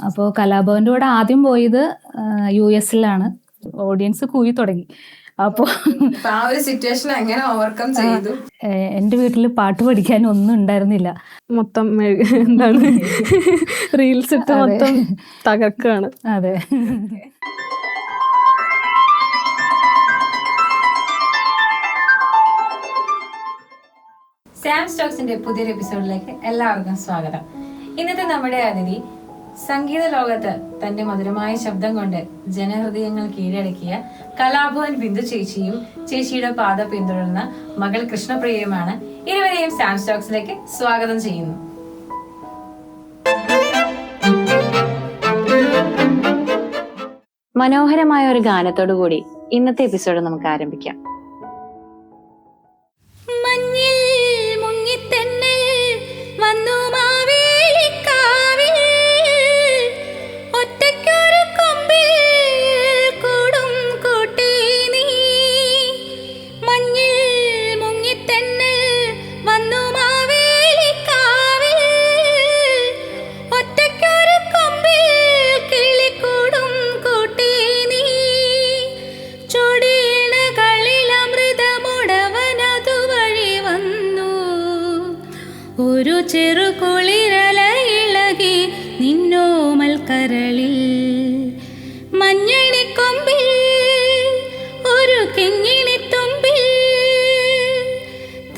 അപ്പോൾ കലാഭവൻ്റെ കൂടെ ആദ്യം പോയത് US-ലാണ്. ഓഡിയൻസ് കൂവി തുടങ്ങി. അപ്പോൾ ആ ഒരു സിറ്റുവേഷൻ എങ്ങനെ ഓവർകം ചെയ്തു? എൻ്റെ വീട്ടിൽ പാട്ട് പഠിക്കാൻ ഒന്നും ഉണ്ടായിരുന്നില്ല. മൊത്തം എന്താണ് റീൽസ് ഇട്ട് മൊത്തം തകർക്കാണ്. അതെ. സാം സ്റ്റോക്സിന്റെ പുതിയൊരു എപ്പിസോഡിലേക്ക് എല്ലാവർക്കും സ്വാഗതം. ഇന്നത്തെ നമ്മുടെ അതിഥി സംഗീത ലോകത്ത് തന്റെ മധുരമായ ശബ്ദം കൊണ്ട് ജനഹൃദയങ്ങൾ കീഴടക്കിയ കലാഭവൻ ബിന്ദു ചേച്ചിയും ചേച്ചിയുടെ പാത പിന്തുടർന്ന മകൾ കൃഷ്ണപ്രിയയുമാണ്. ഇരുവരെയും സാം സ്റ്റോക്സിലേക്ക് സ്വാഗതം ചെയ്യുന്നു. മനോഹരമായ ഒരു ഗാനത്തോടു കൂടി ഇന്നത്തെ എപ്പിസോഡ് നമുക്ക് ആരംഭിക്കാം. ഒരു ചെറു കുളിരല ഇളകി നിന്നോമൽ കരളിൽ മഞ്ഞണിക്കൊമ്പിൽ ഒരു കിങ്ങിണിത്തുമ്പിൽ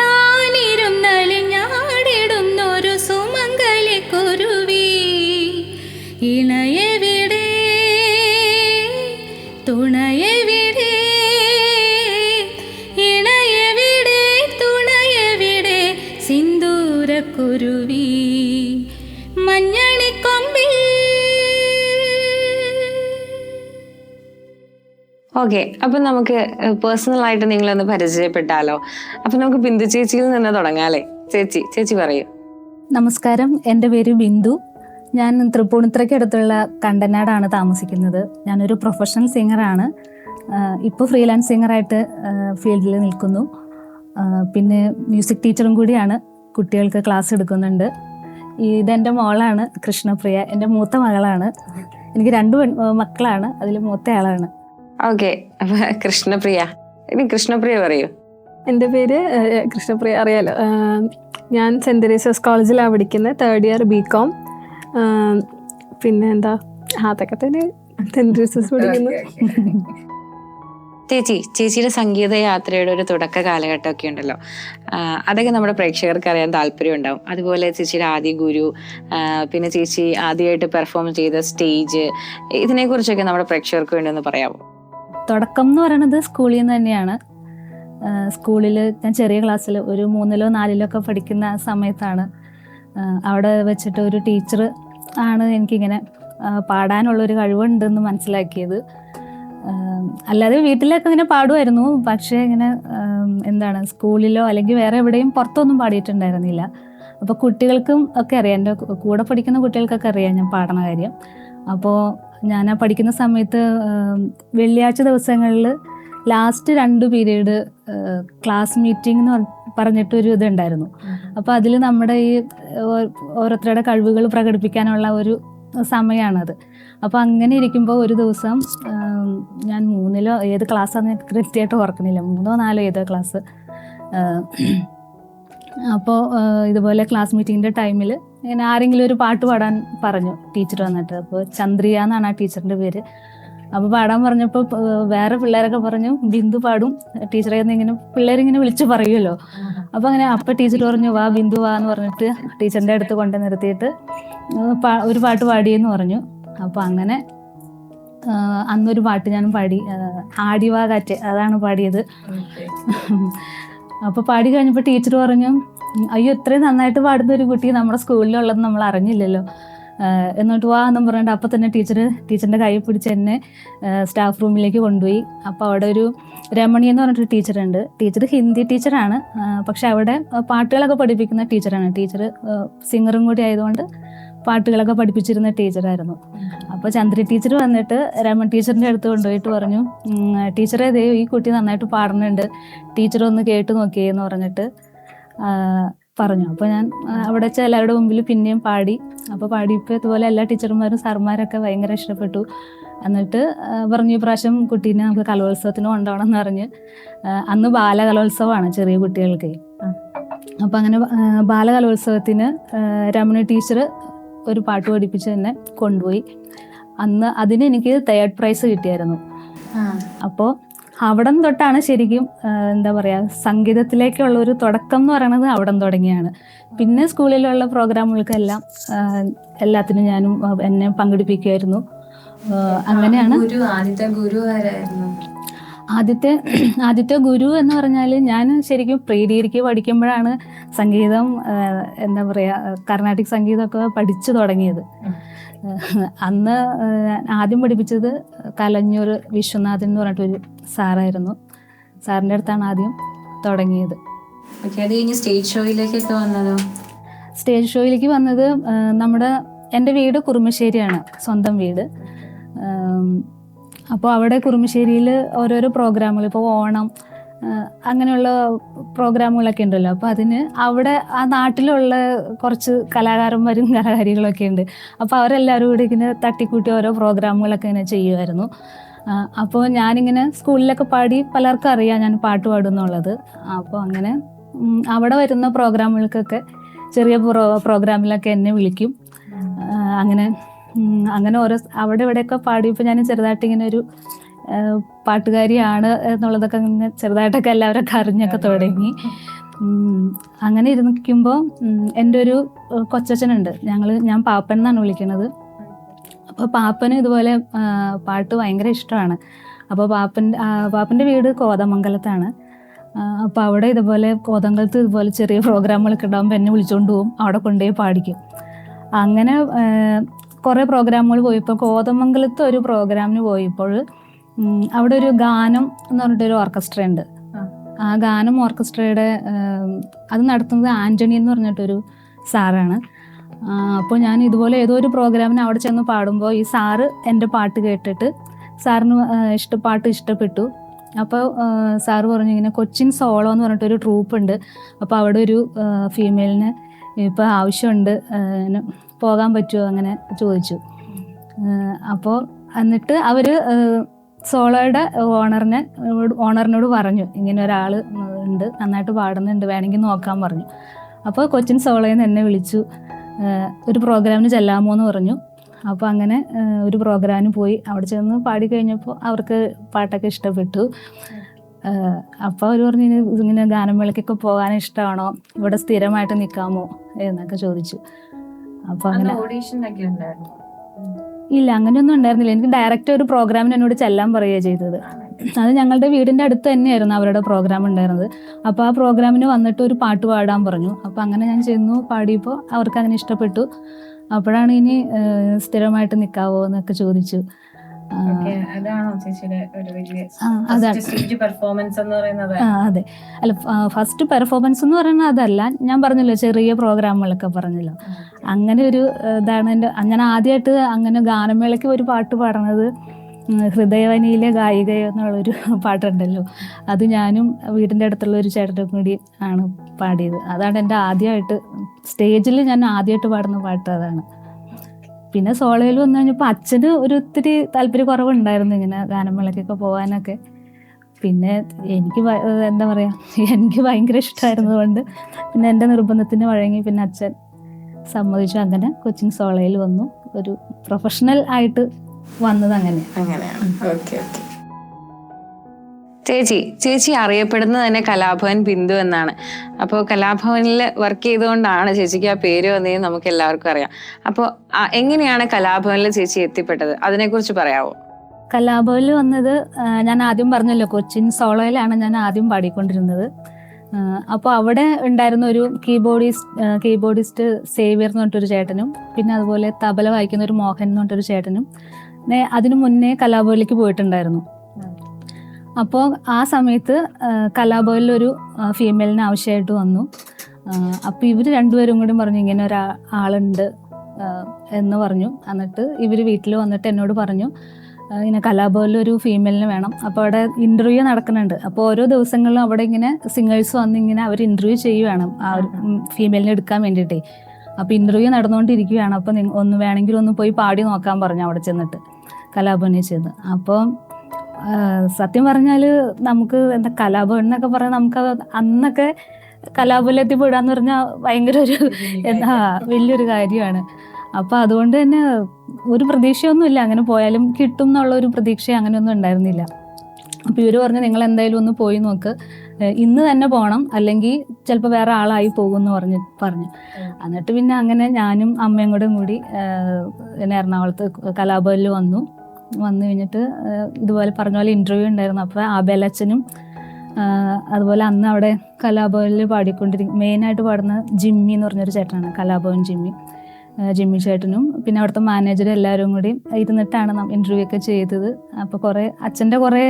താനിരുന്നലിഞ്ഞാടിടുന്നൊരു സുമംഗലി കുരുവി ഇണയെവിടെ തുണയെവിടെ ഇണയെവിടെ തുണയെവിടെ സിന്ദൂരക്കുരുവി മഞ്ഞണിക്കൊമ്പിൽ. ഓക്കെ, അപ്പൊ നമുക്ക് പേഴ്സണൽ ആയിട്ട് നിങ്ങളൊന്ന് പരിചയപ്പെട്ടാലോ? അപ്പൊ നമുക്ക് ബിന്ദു ചേച്ചിയിൽ നിന്ന് തുടങ്ങാം അല്ലേ? ചേച്ചി പറയൂ. നമസ്കാരം, എൻ്റെ പേര് ബിന്ദു. ഞാൻ തൃപ്പൂണിത്തുറയ്ക്കടുത്തുള്ള കണ്ടനാടാണ് താമസിക്കുന്നത്. ഞാനൊരു പ്രൊഫഷണൽ സിംഗറാണ്. ഇപ്പോൾ ഫ്രീലാൻസ് സിംഗറായിട്ട് ഫീൽഡിൽ നിൽക്കുന്നു. പിന്നെ മ്യൂസിക് ടീച്ചറും കൂടിയാണ്. കുട്ടികൾക്ക് ക്ലാസ് എടുക്കുന്നുണ്ട്. ഇതെൻ്റെ മോളാണ് കൃഷ്ണപ്രിയ, എൻ്റെ മൂത്ത മകളാണ്. എനിക്ക് 2 മക്കളാണ്, അതിൽ മൂത്ത ആളാണ്. ഓക്കെ, അപ്പൊ കൃഷ്ണപ്രിയ, ഇനി കൃഷ്ണപ്രിയ പറയൂ. എൻ്റെ പേര് കൃഷ്ണപ്രിയ, അറിയാലോ. ഞാൻ സെൻറ് തെരേസാസ് കോളേജിലാണ് പഠിക്കുന്നത്, 3rd ഇയർ BCom. പിന്നെ എന്താ, അതൊക്കെ തന്നെ, സെൻറ് തെരേസാസ് പഠിക്കുന്നു. ചേച്ചിയുടെ സംഗീത യാത്രയുടെ ഒരു തുടക്ക കാലഘട്ടമൊക്കെ ഉണ്ടല്ലോ, അതൊക്കെ നമ്മുടെ പ്രേക്ഷകർക്ക് അറിയാൻ താല്പര്യം ഉണ്ടാവും. അതുപോലെ ചേച്ചിയുടെ ആദ്യ ഗുരു, പിന്നെ ചേച്ചി ആദ്യമായിട്ട് പെർഫോം ചെയ്ത സ്റ്റേജ്, ഇതിനെ കുറിച്ചൊക്കെ നമ്മുടെ പ്രേക്ഷകർക്ക് വേണ്ടി ഒന്ന് പറയാമോ? തുടക്കം എന്ന് പറയുന്നത് സ്കൂളിൽ നിന്ന് തന്നെയാണ്. സ്കൂളിൽ ഞാൻ ചെറിയ ക്ലാസ്സിൽ ഒരു 3-ലോ 4-ലോ ഒക്കെ പഠിക്കുന്ന സമയത്താണ് അവിടെ വെച്ചിട്ട് ഒരു ടീച്ചർ ആണ് എനിക്കിങ്ങനെ പാടാനുള്ളൊരു കഴിവുണ്ടെന്ന് മനസ്സിലാക്കിയത്. അല്ലാതെ വീട്ടിലൊക്കെ ഇങ്ങനെ പാടുമായിരുന്നു, പക്ഷേ ഇങ്ങനെ എന്താണ്, സ്കൂളിലോ അല്ലെങ്കിൽ വേറെ എവിടെയും പുറത്തൊന്നും പാടിയിട്ടുണ്ടായിരുന്നില്ല. അപ്പോൾ കുട്ടികൾക്കും ഒക്കെ അറിയാം, എൻ്റെ കൂടെ പഠിക്കുന്ന കുട്ടികൾക്കൊക്കെ അറിയാം ഞാൻ പാടണ കാര്യം. അപ്പോൾ ഞാൻ ആ പഠിക്കുന്ന സമയത്ത് വെള്ളിയാഴ്ച ദിവസങ്ങളിൽ ലാസ്റ്റ് 2 പീരീഡ് ക്ലാസ് മീറ്റിംഗ് എന്ന് പറഞ്ഞിട്ടൊരു ഇതുണ്ടായിരുന്നു. അപ്പോൾ അതിൽ നമ്മുടെ ഈ ഓരോരുത്തരുടെ കഴിവുകൾ പ്രകടിപ്പിക്കാനുള്ള ഒരു സമയമാണത്. അപ്പോൾ അങ്ങനെ ഇരിക്കുമ്പോൾ ഒരു ദിവസം ഞാൻ 3-ലോ ഏത് ക്ലാസ്സാണെന്ന് കൃത്യമായിട്ട് ഓർക്കണില്ല, 3-ഓ 4-ഓ ഏതോ ക്ലാസ്. അപ്പോൾ ഇതുപോലെ ക്ലാസ് മീറ്റിങ്ങിൻ്റെ ടൈമിൽ ഇങ്ങനെ ആരെങ്കിലും ഒരു പാട്ട് പാടാൻ പറഞ്ഞു ടീച്ചർ വന്നിട്ട്. അപ്പോൾ ചന്ദ്രിയ എന്നാണ് ആ ടീച്ചറിൻ്റെ പേര്. അപ്പോൾ പാടാൻ പറഞ്ഞപ്പോൾ വേറെ പിള്ളേരൊക്കെ പറഞ്ഞു ബിന്ദു പാടും ടീച്ചറെ ഇങ്ങനെ പിള്ളേരിങ്ങനെ വിളിച്ച് പറയുമല്ലോ. അപ്പോൾ അപ്പോൾ ടീച്ചർ പറഞ്ഞു വാ ബിന്ദു വാ എന്ന് പറഞ്ഞിട്ട് ടീച്ചറിൻ്റെ അടുത്ത് കൊണ്ട് നിർത്തിയിട്ട് ഒരു പാട്ട് പാടിയെന്ന് പറഞ്ഞു. അപ്പോൾ അങ്ങനെ അന്നൊരു പാട്ട് ഞാൻ പാടി, ആടിവാ കാറ്റ്, അതാണ് പാടിയത്. അപ്പോൾ പാടി കഴിഞ്ഞപ്പോൾ ടീച്ചർ പറഞ്ഞു, അയ്യോ ഇത്രയും നന്നായിട്ട് പാടുന്ന ഒരു കുട്ടി നമ്മുടെ സ്കൂളിലുള്ളത് നമ്മൾ അറിഞ്ഞില്ലല്ലോ, എന്നിട്ട് വാ എന്നും പറഞ്ഞിട്ട് അപ്പോൾ തന്നെ ടീച്ചറിൻ്റെ കൈ പിടിച്ച് എന്നെ സ്റ്റാഫ് റൂമിലേക്ക് കൊണ്ടുപോയി. അപ്പോൾ അവിടെ ഒരു രമണി എന്ന് പറഞ്ഞിട്ടൊരു ടീച്ചറുണ്ട്. ടീച്ചർ ഹിന്ദി ടീച്ചറാണ്, പക്ഷെ അവിടെ പാട്ടുകളൊക്കെ പഠിപ്പിക്കുന്ന ടീച്ചറാണ്. ടീച്ചർ സിംഗറും കൂടി ആയതുകൊണ്ട് പാട്ടുകളൊക്കെ പഠിപ്പിച്ചിരുന്ന ടീച്ചറായിരുന്നു. അപ്പോൾ ചന്ദ്രി ടീച്ചർ വന്നിട്ട് രമൺ ടീച്ചറിൻ്റെ അടുത്ത് കൊണ്ടുപോയിട്ട് പറഞ്ഞു, ടീച്ചറെ ഈ കുട്ടി നന്നായിട്ട് പാടുന്നുണ്ട്, ടീച്ചർ ഒന്ന് കേട്ട് നോക്കിയെന്ന് പറഞ്ഞിട്ട് പറഞ്ഞു. അപ്പോൾ ഞാൻ അവിടെ വെച്ച എല്ലാവരുടെ മുമ്പിൽ പിന്നെയും പാടി. അപ്പോൾ പാടിയപ്പോൾ ഇതുപോലെ എല്ലാ ടീച്ചർമാരും സാർമാരൊക്കെ ഭയങ്കര ഇഷ്ടപ്പെട്ടു. എന്നിട്ട് പറഞ്ഞു, ഈ പ്രാവശ്യം കുട്ടീനെ നമുക്ക് കലോത്സവത്തിന് കൊണ്ടുപോകണം എന്ന് പറഞ്ഞ്. അന്ന് ബാലകലോത്സവമാണ് ചെറിയ കുട്ടികൾക്ക്. അപ്പം അങ്ങനെ ബാലകലോത്സവത്തിന് രമണി ടീച്ചർ ഒരു പാട്ട് പഠിപ്പിച്ച് തന്നെ കൊണ്ടുപോയി. അന്ന് അതിന് എനിക്ക് 3rd പ്രൈസ് കിട്ടിയായിരുന്നു. അപ്പോൾ അവിടം തൊട്ടാണ് ശരിക്കും എന്താ പറയുക, സംഗീതത്തിലേക്കുള്ള ഒരു തുടക്കം എന്ന് പറയുന്നത് അവിടം തുടങ്ങിയാണ്. പിന്നെ സ്കൂളിലുള്ള പ്രോഗ്രാമുകൾക്കെല്ലാം എല്ലാത്തിനും ഞാനും എന്നെ പങ്കെടുപ്പിക്കുമായിരുന്നു. അങ്ങനെയാണ്. ആദ്യത്തെ ഗുരു ആരായിരുന്നു? ആദ്യത്തെ ഗുരു എന്ന് പറഞ്ഞാൽ ഞാൻ ശരിക്കും പ്രീ ഡിഗ്രിക്ക് പഠിക്കുമ്പോഴാണ് സംഗീതം എന്താ പറയുക, കർണാട്ടിക് സംഗീതമൊക്കെ പഠിച്ചു തുടങ്ങിയത്. അന്ന് ആദ്യം പഠിപ്പിച്ചത് കലഞ്ഞൂർ വിശ്വനാഥൻ എന്ന് പറഞ്ഞിട്ടൊരു സാറായിരുന്നു. സാറിൻ്റെ അടുത്താണ് ആദ്യം തുടങ്ങിയത്. അത് കഴിഞ്ഞ് സ്റ്റേജ് ഷോയിലേക്കൊക്കെ വന്നതോ? സ്റ്റേജ് ഷോയിലേക്ക് വന്നത് എൻ്റെ വീട് കുറുമശ്ശേരിയാണ്, സ്വന്തം വീട്. അപ്പോൾ അവിടെ കുറുമശ്ശേരിയിൽ ഓരോരോ പ്രോഗ്രാമുകൾ, ഇപ്പോൾ ഓണം അങ്ങനെയുള്ള പ്രോഗ്രാമുകളൊക്കെ ഉണ്ടല്ലോ. അപ്പോൾ അതിന് അവിടെ ആ നാട്ടിലുള്ള കുറച്ച് കലാകാരന്മാരും കലാകാരികളൊക്കെ ഉണ്ട്. അപ്പോൾ അവരെല്ലാവരും കൂടി ഇങ്ങനെ തട്ടിക്കൂട്ടി ഓരോ പ്രോഗ്രാമുകളൊക്കെ ഇങ്ങനെ ചെയ്യുമായിരുന്നു. അപ്പോൾ ഞാനിങ്ങനെ സ്കൂളിലൊക്കെ പാടി പലർക്കും അറിയാം ഞാൻ പാട്ട് പാടുന്നുള്ളത്. അപ്പോൾ അങ്ങനെ അവിടെ വരുന്ന പ്രോഗ്രാമുകൾക്കൊക്കെ ചെറിയ പ്രോഗ്രാമിലൊക്കെ എന്നെ വിളിക്കും. അങ്ങനെ ഓരോ അവിടെ ഇവിടെയൊക്കെ പാടിയപ്പോൾ ഞാൻ ചെറുതായിട്ട് ഇങ്ങനെ ഒരു പാട്ടുകാരിയാണ് എന്നുള്ളതൊക്കെ ഇങ്ങനെ ചെറുതായിട്ടൊക്കെ എല്ലാവരൊക്കെ അറിഞ്ഞൊക്കെ തുടങ്ങി. അങ്ങനെ ഇരുന്നിരിക്കുമ്പോൾ എൻ്റെ ഒരു കൊച്ചച്ഛനുണ്ട്, ഞാൻ പാപ്പൻ എന്നാണ് വിളിക്കുന്നത്. അപ്പോൾ പാപ്പന് ഇതുപോലെ പാട്ട് ഭയങ്കര ഇഷ്ടമാണ്. അപ്പോൾ പാപ്പൻ്റെ വീട് കോതമംഗലത്താണ്. അപ്പോൾ അവിടെ ഇതുപോലെ കോതമംഗലത്ത് ഇതുപോലെ ചെറിയ പ്രോഗ്രാമുകളൊക്കെ ഉണ്ടാകുമ്പോൾ എന്നെ വിളിച്ചുകൊണ്ട് പോകും, അവിടെ കൊണ്ടുപോയി പാടിക്കും. അങ്ങനെ കുറേ പ്രോഗ്രാമുകൾ പോയപ്പോൾ കോതമംഗലത്ത് ഒരു പ്രോഗ്രാമിന് പോയപ്പോൾ അവിടെ ഒരു ഗാനം എന്ന് പറഞ്ഞിട്ടൊരു ഓർക്കസ്ട്ര ഉണ്ട്. ആ ഗാനം ഓർക്കസ്ട്രയുടെ അത് നടത്തുന്നത് ആൻ്റണി എന്ന് പറഞ്ഞിട്ടൊരു സാറാണ്. അപ്പോൾ ഞാൻ ഇതുപോലെ ഏതോ ഒരു പ്രോഗ്രാമിന് അവിടെ ചെന്ന് പാടുമ്പോൾ ഈ സാറ് എൻ്റെ പാട്ട് കേട്ടിട്ട് സാറിന് പാട്ട് ഇഷ്ടപ്പെട്ടു. അപ്പോൾ സാറ് പറഞ്ഞു, ഇങ്ങനെ കൊച്ചിൻ സോളോ എന്ന് പറഞ്ഞിട്ടൊരു ട്രൂപ്പ് ഉണ്ട്, അപ്പോൾ അവിടെ ഒരു ഫീമെയിലിന് ഇപ്പോൾ ആവശ്യമുണ്ട്, പോകാൻ പറ്റുമോ അങ്ങനെ ചോദിച്ചു. അപ്പോൾ എന്നിട്ട് അവർ സോളോയുടെ ഓണറിനോട് പറഞ്ഞു, ഇങ്ങനെ ഒരാൾ ഉണ്ട്, നന്നായിട്ട് പാടുന്നുണ്ട്, വേണമെങ്കിൽ നോക്കാൻ പറഞ്ഞു. അപ്പോൾ കൊച്ചിൻ സോളോയിൽ നിന്ന് എന്നെ വിളിച്ചു, ഒരു പ്രോഗ്രാമിന് ചെല്ലാമോ എന്ന് പറഞ്ഞു. അപ്പോൾ അങ്ങനെ ഒരു പ്രോഗ്രാമിന് പോയി. അവിടെ ചെന്ന് പാടി കഴിഞ്ഞപ്പോൾ അവർക്ക് പാട്ടൊക്കെ ഇഷ്ടപ്പെട്ടു. അപ്പോൾ അവർ പറഞ്ഞു, ഇങ്ങനെ ഗാനമേളയ്ക്കൊക്കെ പോകാൻ ഇഷ്ടമാണോ, ഇവിടെ സ്ഥിരമായിട്ട് നിൽക്കാമോ എന്നൊക്കെ ചോദിച്ചു. അപ്പോൾ അങ്ങനെ ഇല്ല, അങ്ങനെയൊന്നും ഉണ്ടായിരുന്നില്ല. എനിക്ക് ഡയറക്റ്റ് ഒരു പ്രോഗ്രാമിന് എന്നോട് ചെല്ലാൻ പറയുകയാണ് ചെയ്തത്. അത് ഞങ്ങളുടെ വീടിൻ്റെ അടുത്ത് തന്നെയായിരുന്നു അവരുടെ പ്രോഗ്രാം ഉണ്ടായിരുന്നത്. അപ്പോൾ ആ പ്രോഗ്രാമിന് വന്നിട്ട് ഒരു പാട്ട് പാടാൻ പറഞ്ഞു. അപ്പോൾ അങ്ങനെ ഞാൻ ചെന്നു, പാടിയപ്പോൾ അവർക്ക് അങ്ങനെ ഇഷ്ടപ്പെട്ടു. അപ്പോഴാണ് ഇനി സ്ഥിരമായിട്ട് നിൽക്കാവോ എന്നൊക്കെ ചോദിച്ചു. അതെ, അല്ല ഫസ്റ്റ് പെർഫോമൻസ് എന്ന് പറയുന്നത് അതല്ല, ഞാൻ പറഞ്ഞല്ലോ ചെറിയ പ്രോഗ്രാമുകളൊക്കെ പറഞ്ഞല്ലോ, അങ്ങനെ ഒരു ഇതാണ് അങ്ങനെ ആദ്യമായിട്ട് അങ്ങനെ ഗാനമേളയ്ക്ക് ഒരു പാട്ട് പാടുന്നത് ഹൃദയവനിയിലെ ഗായികയോ എന്നുള്ളൊരു പാട്ടുണ്ടല്ലോ, അത് ഞാനും വീടിൻ്റെ അടുത്തുള്ള ഒരു ചേട്ടനും കൂടി ആണ് പാടിയത്. അതാണ് എൻ്റെ ആദ്യമായിട്ട് സ്റ്റേജിൽ ഞാൻ ആദ്യമായിട്ട് പാടുന്ന പാട്ട് അതാണ്. പിന്നെ സോളോയിൽ വന്നു കഴിഞ്ഞപ്പോൾ അച്ഛന് ഒത്തിരി താല്പര്യക്കുറവുണ്ടായിരുന്നു ഇങ്ങനെ ഗാനമേളയ്ക്കൊക്കെ പോകാനൊക്കെ. പിന്നെ എനിക്ക് എന്താ പറയുക, എനിക്ക് ഭയങ്കര ഇഷ്ടമായിരുന്നതുകൊണ്ട് പിന്നെ എൻ്റെ നിർബന്ധത്തിന് വഴങ്ങി പിന്നെ അച്ഛൻ സമ്മതിച്ചു. അങ്ങനെ കൊച്ചിൻ സോളോയിൽ വന്നു, ഒരു പ്രൊഫഷണൽ ആയിട്ട് വന്നത് അങ്ങനെയാണ്. ചേച്ചി അറിയപ്പെടുന്നത് തന്നെ കലാഭവൻ ബിന്ദു എന്നാണ്. അപ്പോൾ കലാഭവനിൽ വർക്ക് ചെയ്തുകൊണ്ടാണ് ചേച്ചിക്ക് ആ പേര് വന്നതെന്ന് നമുക്ക് എല്ലാവർക്കും അറിയാം. അപ്പോൾ എങ്ങനെയാണ് കലാഭവനിൽ ചേച്ചി എത്തിപ്പെട്ടത്, അതിനെക്കുറിച്ച് പറയാമോ? കലാഭവനിൽ വന്നത് ഞാൻ ആദ്യം പറഞ്ഞല്ലോ, കൊച്ചിൻ സോളോയിലാണ് ഞാൻ ആദ്യം പാടിക്കൊണ്ടിരുന്നത്. അപ്പോൾ അവിടെ ഉണ്ടായിരുന്ന ഒരു കീബോർഡിസ്റ്റ് സേവ്യർ എന്ന് പറഞ്ഞിട്ടൊരു ചേട്ടനും, പിന്നെ അതുപോലെ തബല വായിക്കുന്ന ഒരു മോഹൻ എന്ന് പറഞ്ഞിട്ടൊരു ചേട്ടനും അതിനു മുന്നേ കലാഭവനിലേക്ക് പോയിട്ടുണ്ടായിരുന്നു. അപ്പോൾ ആ സമയത്ത് കലാഭവനിലൊരു ഫീമെയിലിന് ആവശ്യമായിട്ട് വന്നു. അപ്പോൾ ഇവർ രണ്ടുപേരും കൂടി പറഞ്ഞു, ഇങ്ങനെ ഒരാളുണ്ട് എന്ന് പറഞ്ഞു. എന്നിട്ട് ഇവർ വീട്ടിൽ വന്നിട്ട് എന്നോട് പറഞ്ഞു, ഇങ്ങനെ കലാഭവനിൽ ഒരു ഫീമെയിലിന് വേണം. അപ്പോൾ അവിടെ ഇൻ്റർവ്യൂ നടക്കുന്നുണ്ട്. അപ്പോൾ ഓരോ ദിവസങ്ങളിലും അവിടെ ഇങ്ങനെ സിംഗേഴ്സ് വന്ന് ഇങ്ങനെ അവർ ഇൻ്റർവ്യൂ ചെയ്യുകയാണ് ആ ഒരു ഫീമെയിലിനെ എടുക്കാൻ വേണ്ടിയിട്ടേ. അപ്പോൾ ഇൻ്റർവ്യൂ നടന്നുകൊണ്ടിരിക്കുകയാണ്. അപ്പോൾ ഒന്ന് വേണമെങ്കിൽ ഒന്ന് പോയി പാടി നോക്കാൻ പറഞ്ഞു അവിടെ ചെന്നിട്ട്, കലാഭവനിൽ ചെന്ന്. അപ്പോൾ സത്യം പറഞ്ഞാൽ നമുക്ക് എന്താ കലാഭവൻ എന്നൊക്കെ പറഞ്ഞാൽ നമുക്ക് അന്നൊക്കെ കലാഭവനിലെത്തി പോയിടാന്ന് പറഞ്ഞാൽ ഭയങ്കര ഒരു വലിയൊരു കാര്യമാണ്. അപ്പോൾ അതുകൊണ്ട് തന്നെ ഒരു പ്രതീക്ഷയൊന്നുമില്ല അങ്ങനെ പോയാലും കിട്ടും എന്നുള്ള ഒരു പ്രതീക്ഷ അങ്ങനെയൊന്നും ഉണ്ടായിരുന്നില്ല. അപ്പോൾ ഇവർ പറഞ്ഞു നിങ്ങൾ എന്തായാലും ഒന്ന് പോയി നോക്ക്, ഇന്ന് തന്നെ പോകണം, അല്ലെങ്കിൽ ചിലപ്പോൾ വേറെ ആളായി പോകുമെന്ന് പറഞ്ഞു. എന്നിട്ട് പിന്നെ അങ്ങനെ ഞാനും അമ്മയും കൂടി പിന്നെ എറണാകുളത്ത് കലാഭവനിൽ വന്നു കഴിഞ്ഞിട്ട് ഇതുപോലെ പറഞ്ഞ പോലെ ഇൻ്റർവ്യൂ ഉണ്ടായിരുന്നു. അപ്പോൾ ആബേലച്ചനും അതുപോലെ അന്ന് അവിടെ കലാഭവനിൽ മെയിനായിട്ട് പാടുന്ന ജിമ്മി എന്ന് പറഞ്ഞൊരു ചേട്ടനാണ്, കലാഭവൻ ജിമ്മി ചേട്ടനും പിന്നെ അവിടുത്തെ മാനേജറും എല്ലാവരും കൂടി ഇരുന്നിട്ടാണ് ഇൻ്റർവ്യൂ ഒക്കെ ചെയ്തത്. അപ്പോൾ അച്ഛൻ്റെ കുറേ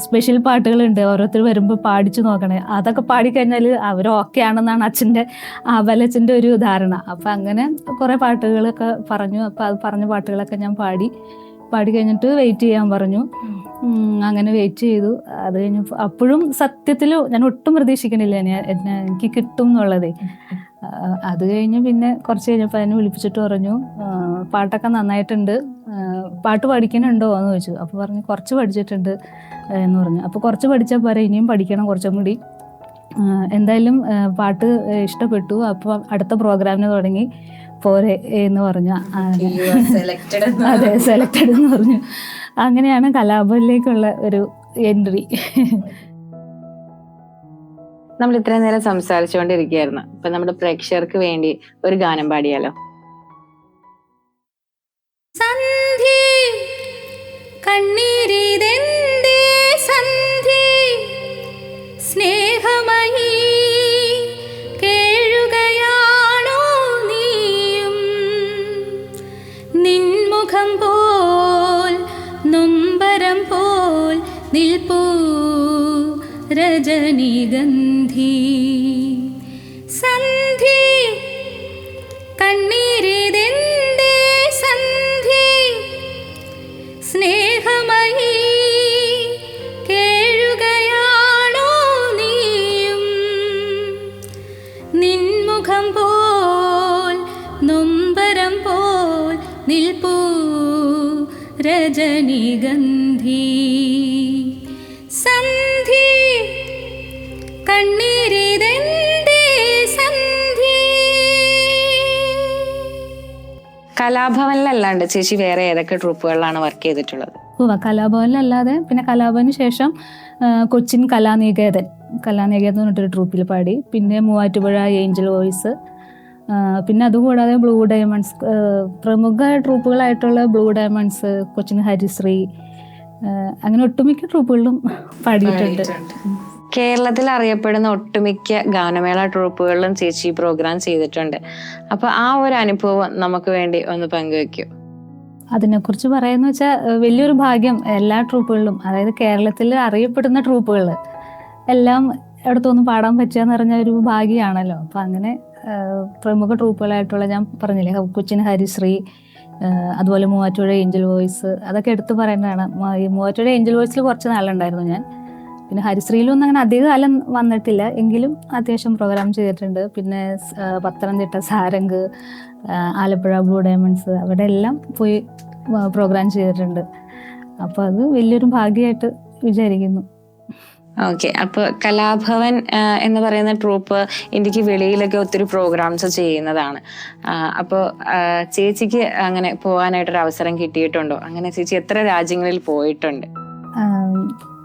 സ്പെഷ്യൽ പാട്ടുകളുണ്ട്, ഓരോരുത്തർ വരുമ്പോൾ പാടിച്ചു നോക്കണേ. അതൊക്കെ പാടിക്കഴിഞ്ഞാൽ അവർ ഓക്കെ ആണെന്നാണ് ആബേലച്ചൻ്റെ ഒരു ധാരണ. അപ്പോൾ അങ്ങനെ കുറേ പാട്ടുകളൊക്കെ പറഞ്ഞു. അപ്പോൾ അത് പറഞ്ഞ പാട്ടുകളൊക്കെ ഞാൻ പാടി കഴിഞ്ഞിട്ട് വെയിറ്റ് ചെയ്യാൻ പറഞ്ഞു. അങ്ങനെ വെയിറ്റ് ചെയ്തു. അത് കഴിഞ്ഞ് അപ്പോഴും സത്യത്തിൽ ഞാൻ ഒട്ടും പ്രതീക്ഷിക്കണില്ല എനിക്ക് കിട്ടും എന്നുള്ളതേ. അത് കഴിഞ്ഞ് പിന്നെ കുറച്ച് കഴിഞ്ഞപ്പോൾ അതിനെ വിളിപ്പിച്ചിട്ട് പറഞ്ഞു പാട്ടൊക്കെ നന്നായിട്ടുണ്ട്, പാട്ട് പഠിക്കുന്നുണ്ടോ എന്ന് ചോദിച്ചു. അപ്പോൾ പറഞ്ഞു കുറച്ച് പഠിച്ചിട്ടുണ്ട് എന്ന് പറഞ്ഞു. അപ്പോൾ കുറച്ച് പഠിച്ചാൽ പോരാ, ഇനിയും പഠിക്കണം കുറച്ചും കൂടി. എന്തായാലും പാട്ട് ഇഷ്ടപ്പെട്ടു, അപ്പോൾ അടുത്ത പ്രോഗ്രാമിന് തുടങ്ങി പോരെ എന്ന് പറഞ്ഞു. അതെ, സെലക്റ്റഡ് എന്ന് പറഞ്ഞു. അങ്ങനെയാണ് കലാഭവനിലേക്കുള്ള ഒരു എൻട്രി. നമ്മൾ ഇത്രയും നേരം സംസാരിച്ചുകൊണ്ടിരിക്കുകയായിരുന്നു. അപ്പൊ നമ്മുടെ പ്രേക്ഷകർക്ക് വേണ്ടി ഒരു ഗാനം പാടിയാലോ? സന്ധ്യേ കണ്ണീരിതെന്തേ സന്ധ്യേ സ്നേഹമയീ കേഴുകയാണോ നീയും നിൻമുഖം പോൽ നൊമ്പരം പോൽ നിൽപ്പൂ രജനീഗന്ധി സന്ധ്യേ കണ്ണീരിതെന്തേ സന്ധ്യേ സ്നേഹമയീ കേഴുകയാണോ നീയും നിൻമുഖം പോൽ നൊമ്പരം പോൽ നിൽപ്പൂ രജനീഗന്ധി സന്ധ്യേ കണ്ണീരിതെന്തേ സന്ധ്യേ. കലാഭവനിലല്ലാണ്ട് ചേച്ചി വേറെ ഏതൊക്കെ ട്രൂപ്പുകളിലാണ് വർക്ക് ചെയ്തിട്ടുള്ളത്? കലാഭവനിലല്ലാതെ പിന്നെ കലാഭവന് ശേഷം കൊച്ചിൻ കലാനികേതൻ എന്ന് പറഞ്ഞിട്ടൊരു ട്രൂപ്പിൽ പാടി. പിന്നെ മൂവാറ്റുപുഴ ഏഞ്ചൽ വോയിസ്, പിന്നെ അതുകൂടാതെ ബ്ലൂ ഡയമണ്ട്സ്, പ്രമുഖ ട്രൂപ്പുകളായിട്ടുള്ള ബ്ലൂ ഡയമണ്ട്സ്, കൊച്ചിൻ ഹരിശ്രീ, അങ്ങനെ ഒട്ടുമിക്ക ട്രൂപ്പുകളിലും പാടിയിട്ടുണ്ട്. കേരളത്തിൽ അറിയപ്പെടുന്ന ഒട്ടുമിക്ക ഗാനമേള ട്രൂപ്പുകളിലും ചേച്ചി പ്രോഗ്രാം ചെയ്തിട്ടുണ്ട്. അപ്പൊ ആ ഒരു അനുഭവം നമുക്ക് വേണ്ടി ഒന്ന് പങ്കുവെക്കൂ. അതിനെക്കുറിച്ച് പറയാന്ന് വെച്ചാൽ വലിയൊരു ഭാഗ്യം എല്ലാ ട്രൂപ്പുകളിലും, അതായത് കേരളത്തിൽ അറിയപ്പെടുന്ന ട്രൂപ്പുകൾ എല്ലാം ഇടത്തൊന്ന് പാടാൻ പറ്റുക എന്ന് പറഞ്ഞ ഒരു ഭാഗ്യമാണല്ലോ. അപ്പം അങ്ങനെ പ്രമുഖ ട്രൂപ്പുകളായിട്ടുള്ള ഞാൻ പറഞ്ഞില്ലേ കൊച്ചിൻ ഹരിശ്രീ, അതുപോലെ മൂവാറ്റുപുഴ ഏഞ്ചൽ വോയിസ്, അതൊക്കെ എടുത്തു പറയേണ്ടതാണ്. ഈ മൂവാറ്റുപുഴ ഏഞ്ചൽ വോയിസിൽ കുറച്ച് നാളുണ്ടായിരുന്നു ഞാൻ. പിന്നെ ഹരിശ്രീയിലൊന്നും അങ്ങനെ അധിക കാലം വന്നിട്ടില്ല, എങ്കിലും അത്യാവശ്യം പ്രോഗ്രാം ചെയ്തിട്ടുണ്ട്. പിന്നെ പത്തനംതിട്ട സാരംഗ്, ആലപ്പുഴ ബ്ലൂ ഡയമണ്ട്സ്, അവിടെ എല്ലാം പോയി പ്രോഗ്രാം ചെയ്തിട്ടുണ്ട്. അപ്പോൾ അത് വലിയൊരു ഭാഗ്യമായിട്ട് വിചാരിക്കുന്നു. ഓക്കെ, അപ്പൊ കലാഭവൻ എന്ന് പറയുന്ന ട്രൂപ്പ് ഇന്ത്യക്ക് വെളിയിലൊക്കെ ഒത്തിരി പ്രോഗ്രാംസ് ചെയ്യുന്നതാണ്. അപ്പോൾ ചേച്ചിക്ക് അങ്ങനെ പോകാനായിട്ടൊരു അവസരം കിട്ടിയിട്ടുണ്ടോ? അങ്ങനെ ചേച്ചി എത്ര രാജ്യങ്ങളിൽ പോയിട്ടുണ്ട്?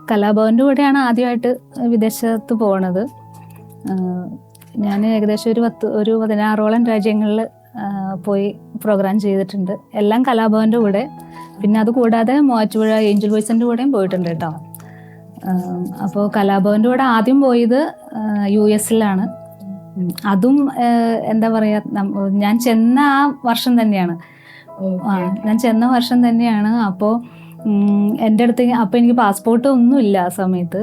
കലാഭവൻ്റെ കൂടെയാണ് ആദ്യമായിട്ട് വിദേശത്ത് പോണത്. ഞാൻ ഏകദേശം ഒരു 16ഓളം രാജ്യങ്ങളിൽ പോയി പ്രോഗ്രാം ചെയ്തിട്ടുണ്ട്. എല്ലാം കലാഭവൻ്റെ കൂടെ. പിന്നെ അത് കൂടാതെ മൂവാറ്റുപുഴ ഏഞ്ചൽ വോയിസിൻ്റെ കൂടെയും പോയിട്ടുണ്ട് കേട്ടോ. അപ്പോൾ കലാഭവൻ്റെ കൂടെ ആദ്യം പോയത് US-ലാണ്. അതും എന്താ പറയുക, ഞാൻ ചെന്ന ആ വർഷം തന്നെയാണ്. അപ്പോൾ എൻ്റെ അടുത്ത് അപ്പോൾ എനിക്ക് പാസ്പോർട്ട് ഒന്നുമില്ല ആ സമയത്ത്.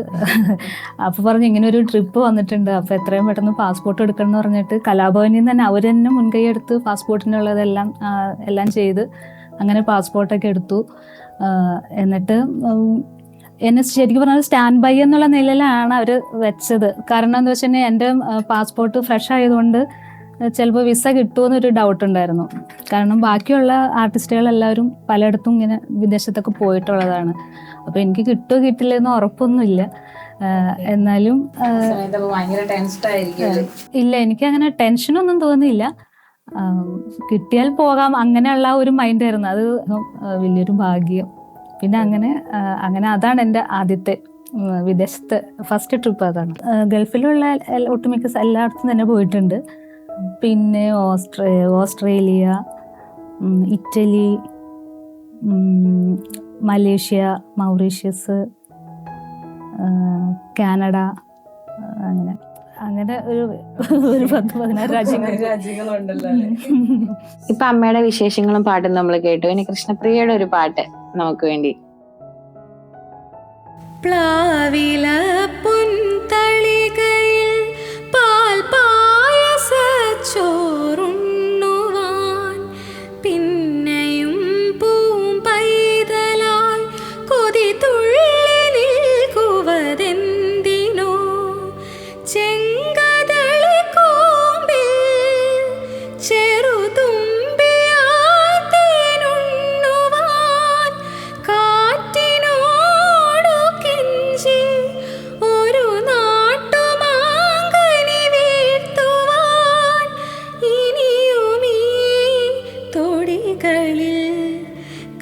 അപ്പോൾ പറഞ്ഞു ഇങ്ങനെ ഒരു ട്രിപ്പ് വന്നിട്ടുണ്ട്, അപ്പോൾ എത്രയും പെട്ടെന്ന് പാസ്പോർട്ട് എടുക്കണം എന്ന് പറഞ്ഞിട്ട് കലാഭവനിൽ നിന്ന് തന്നെ അവർ തന്നെ മുൻകൈ എടുത്ത് പാസ്പോർട്ടിനുള്ളതെല്ലാം ചെയ്ത് അങ്ങനെ പാസ്പോർട്ടൊക്കെ എടുത്തു. എന്നിട്ട് എന്നെ ശരിക്കും പറഞ്ഞാൽ സ്റ്റാൻഡ് ബൈ എന്നുള്ള നിലയിലാണ് അവർ വെച്ചത്. കാരണം എന്താ വെച്ചിട്ടുണ്ടെങ്കിൽ എൻ്റെ പാസ്പോർട്ട് ഫ്രഷ് ആയതുകൊണ്ട് ചിലപ്പോൾ വിസ കിട്ടുമെന്നൊരു ഡൗട്ട് ഉണ്ടായിരുന്നു. കാരണം ബാക്കിയുള്ള ആർട്ടിസ്റ്റുകളെല്ലാവരും പലയിടത്തും ഇങ്ങനെ വിദേശത്തൊക്കെ പോയിട്ടുള്ളതാണ്. അപ്പോൾ എനിക്ക് കിട്ടുമോ കിട്ടില്ലെന്ന് ഉറപ്പൊന്നുമില്ല. എന്നാലും ഇല്ല, എനിക്കങ്ങനെ ടെൻഷനൊന്നും തോന്നിയില്ല. കിട്ടിയാൽ പോകാം അങ്ങനെയുള്ള ഒരു മൈൻഡായിരുന്നു. അത് വലിയൊരു ഭാഗ്യം. പിന്നെ അങ്ങനെ അതാണ് എൻ്റെ ആദ്യത്തെ വിദേശത്ത് ഫസ്റ്റ് ട്രിപ്പ്. അതാണ്. ഗൾഫിലുള്ള ഒട്ടുമിക്ക എല്ലായിടത്തും തന്നെ പോയിട്ടുണ്ട്. പിന്നെ Australia, Italy, Malaysia, Mauritius, Canada, അങ്ങനെ ഒരു 10-16 രാജ്യങ്ങളുണ്ടല്ലോ. ഇപ്പൊ അമ്മയുടെ വിശേഷങ്ങളും പാട്ടും നമ്മൾ കേട്ടു. ഇനി കൃഷ്ണപ്രിയയുടെ ഒരു പാട്ട് നമുക്ക് വേണ്ടി. പ്ലാവില പുൻതളികയിൽ പാൽ പായസ ചോറുണ്ണുവാൻ പിന്നെയും പൂമ്പൈതലായി കൊതി തുള്ളി നിൽക്കുവതെന്തിനോ ചെങ്കതളി കോമ്പിൽ ചെറുതുമ്പിയായി തേനുണ്ണുവാൻ കാറ്റിനോടു കെഞ്ചി ഒരു നാട്ടുമാങ്കനി വീഴ്ത്തുവാൻ ഇനിയുമീ തൊടികളിൽ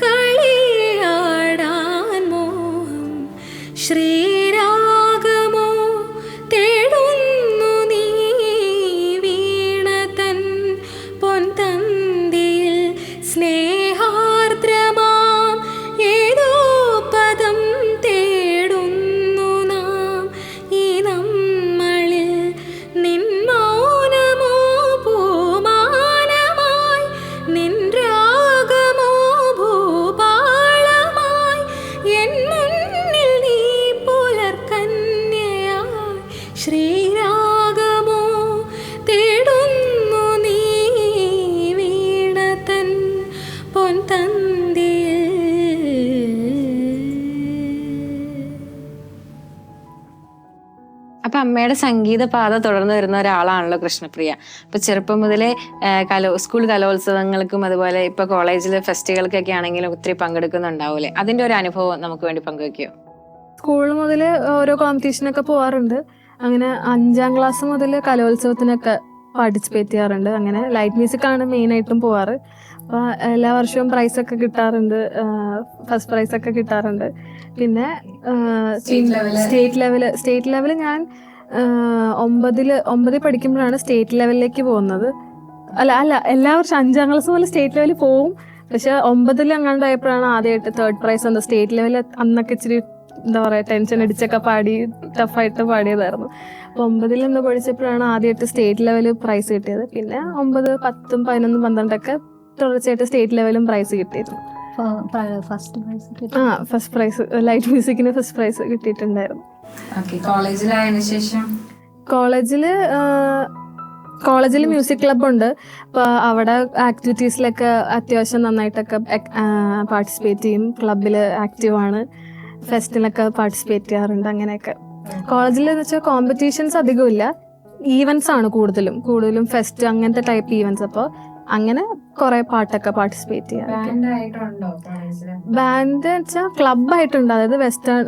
കളിയാടാൻ മോഹം ശ്രീരാഗമോ തേടുന്നു നീ വീണതൻ പൊൻതന്തിയിൽ സ്നേഹാർദ്രമാം ഏതോ പദം തേടുന്നു നാം ഈ നമ്മളിൽ നിൻ മൗനമോ പൂമാനമായി നിൻ രാഗമോ ഭൂപാളമായി എൻ മുന്നിൽ നീ പുലർക്കന്യയായി ശ്രീരാഗമോ തേടുന്നു നീ വീണതൻ പൊൻതന്തിയിൽ. അപ്പൊ അമ്മയുടെ സംഗീത പാത തുടർന്ന് വരുന്ന ഒരാളാണല്ലോ കൃഷ്ണപ്രിയ. അപ്പൊ ചെറുപ്പം മുതലേ സ്കൂൾ കലോത്സവങ്ങൾക്കും അതുപോലെ ഇപ്പൊ കോളേജിലെ ഫെസ്റ്റുകൾക്കൊക്കെ ആണെങ്കിലും ഒത്തിരി പങ്കെടുക്കുന്നുണ്ടാവൂലേ? അതിന്റെ ഒരു അനുഭവം നമുക്ക് വേണ്ടി പങ്കുവെക്കോ? സ്കൂൾ മുതൽ ഓരോ കോമ്പറ്റീഷനൊക്കെ പോകാറുണ്ട്. അങ്ങനെ 5ാം ക്ലാസ് മുതൽ കലോത്സവത്തിനൊക്കെ പാർട്ടിസിപ്പേറ്റ് ചെയ്യാറുണ്ട്. അങ്ങനെ ലൈറ്റ് മ്യൂസിക് ആണ് മെയിനായിട്ടും പോവാറ്. അപ്പോൾ എല്ലാ വർഷവും പ്രൈസൊക്കെ കിട്ടാറുണ്ട്, ഫസ്റ്റ് പ്രൈസൊക്കെ കിട്ടാറുണ്ട്. പിന്നെ സ്റ്റേറ്റ് ലെവല് ഞാൻ 9ൽ പഠിക്കുമ്പോഴാണ് സ്റ്റേറ്റ് ലെവലിലേക്ക് പോകുന്നത്. അല്ല എല്ലാ വർഷം 5ാം ക്ലാസ് മുതൽ സ്റ്റേറ്റ് ലെവലിൽ പോവും. പക്ഷെ 9ൽ അങ്ങാണ്ടായപ്പോഴാണ് ആദ്യമായിട്ട് 3rd പ്രൈസ് വന്നത്. സ്റ്റേറ്റ് ലെവലിൽ അന്നൊക്കെ ഇച്ചിരി എന്താ പറയുക ടെൻഷൻ അടിച്ചൊക്കെ പാടി ടഫായിട്ട് പാടിയതായിരുന്നു. അപ്പോൾ 9ൽ നിന്ന് പഠിച്ചപ്പോഴാണ് ആദ്യമായിട്ട് സ്റ്റേറ്റ് ലെവലിൽ പ്രൈസ് കിട്ടിയത്. പിന്നെ 9, 10, 11, 12 തുടർച്ചയായിട്ട് സ്റ്റേറ്റ് ലെവലും പ്രൈസ് കിട്ടിയിരുന്നു. ഫസ്റ്റ് പ്രൈസ് ലൈറ്റ് മ്യൂസിക്കിന് ഫസ്റ്റ് പ്രൈസ് കിട്ടിയിട്ടുണ്ടായിരുന്നു. കോളേജിൽ മ്യൂസിക് ക്ലബ്ബുണ്ട്. അപ്പോൾ അവിടെ ആക്ടിവിറ്റീസിലൊക്കെ അത്യാവശ്യം നന്നായിട്ടൊക്കെ പാർട്ടിസിപ്പേറ്റ് ചെയ്യും. ക്ലബിൽ ആക്റ്റീവാണ്. ഫെസ്റ്റിലൊക്കെ പാർട്ടിസിപ്പേറ്റ് ചെയ്യാറുണ്ട്. അങ്ങനെയൊക്കെ കോളേജിൽ എന്ന് വെച്ചാൽ കോമ്പറ്റീഷൻസ് അധികമില്ല, ഈവൻസ് ആണ് കൂടുതലും ഫെസ്റ്റ് അങ്ങനത്തെ ടൈപ്പ് ഈവൻസ്. അപ്പോൾ അങ്ങനെ കുറെ പാട്ടൊക്കെ പാർട്ടിസിപ്പേറ്റ് ചെയ്യാറുണ്ട്. ബാൻഡ് വെച്ചാൽ ക്ലബ്ബായിട്ടുണ്ട്. അതായത് വെസ്റ്റേൺ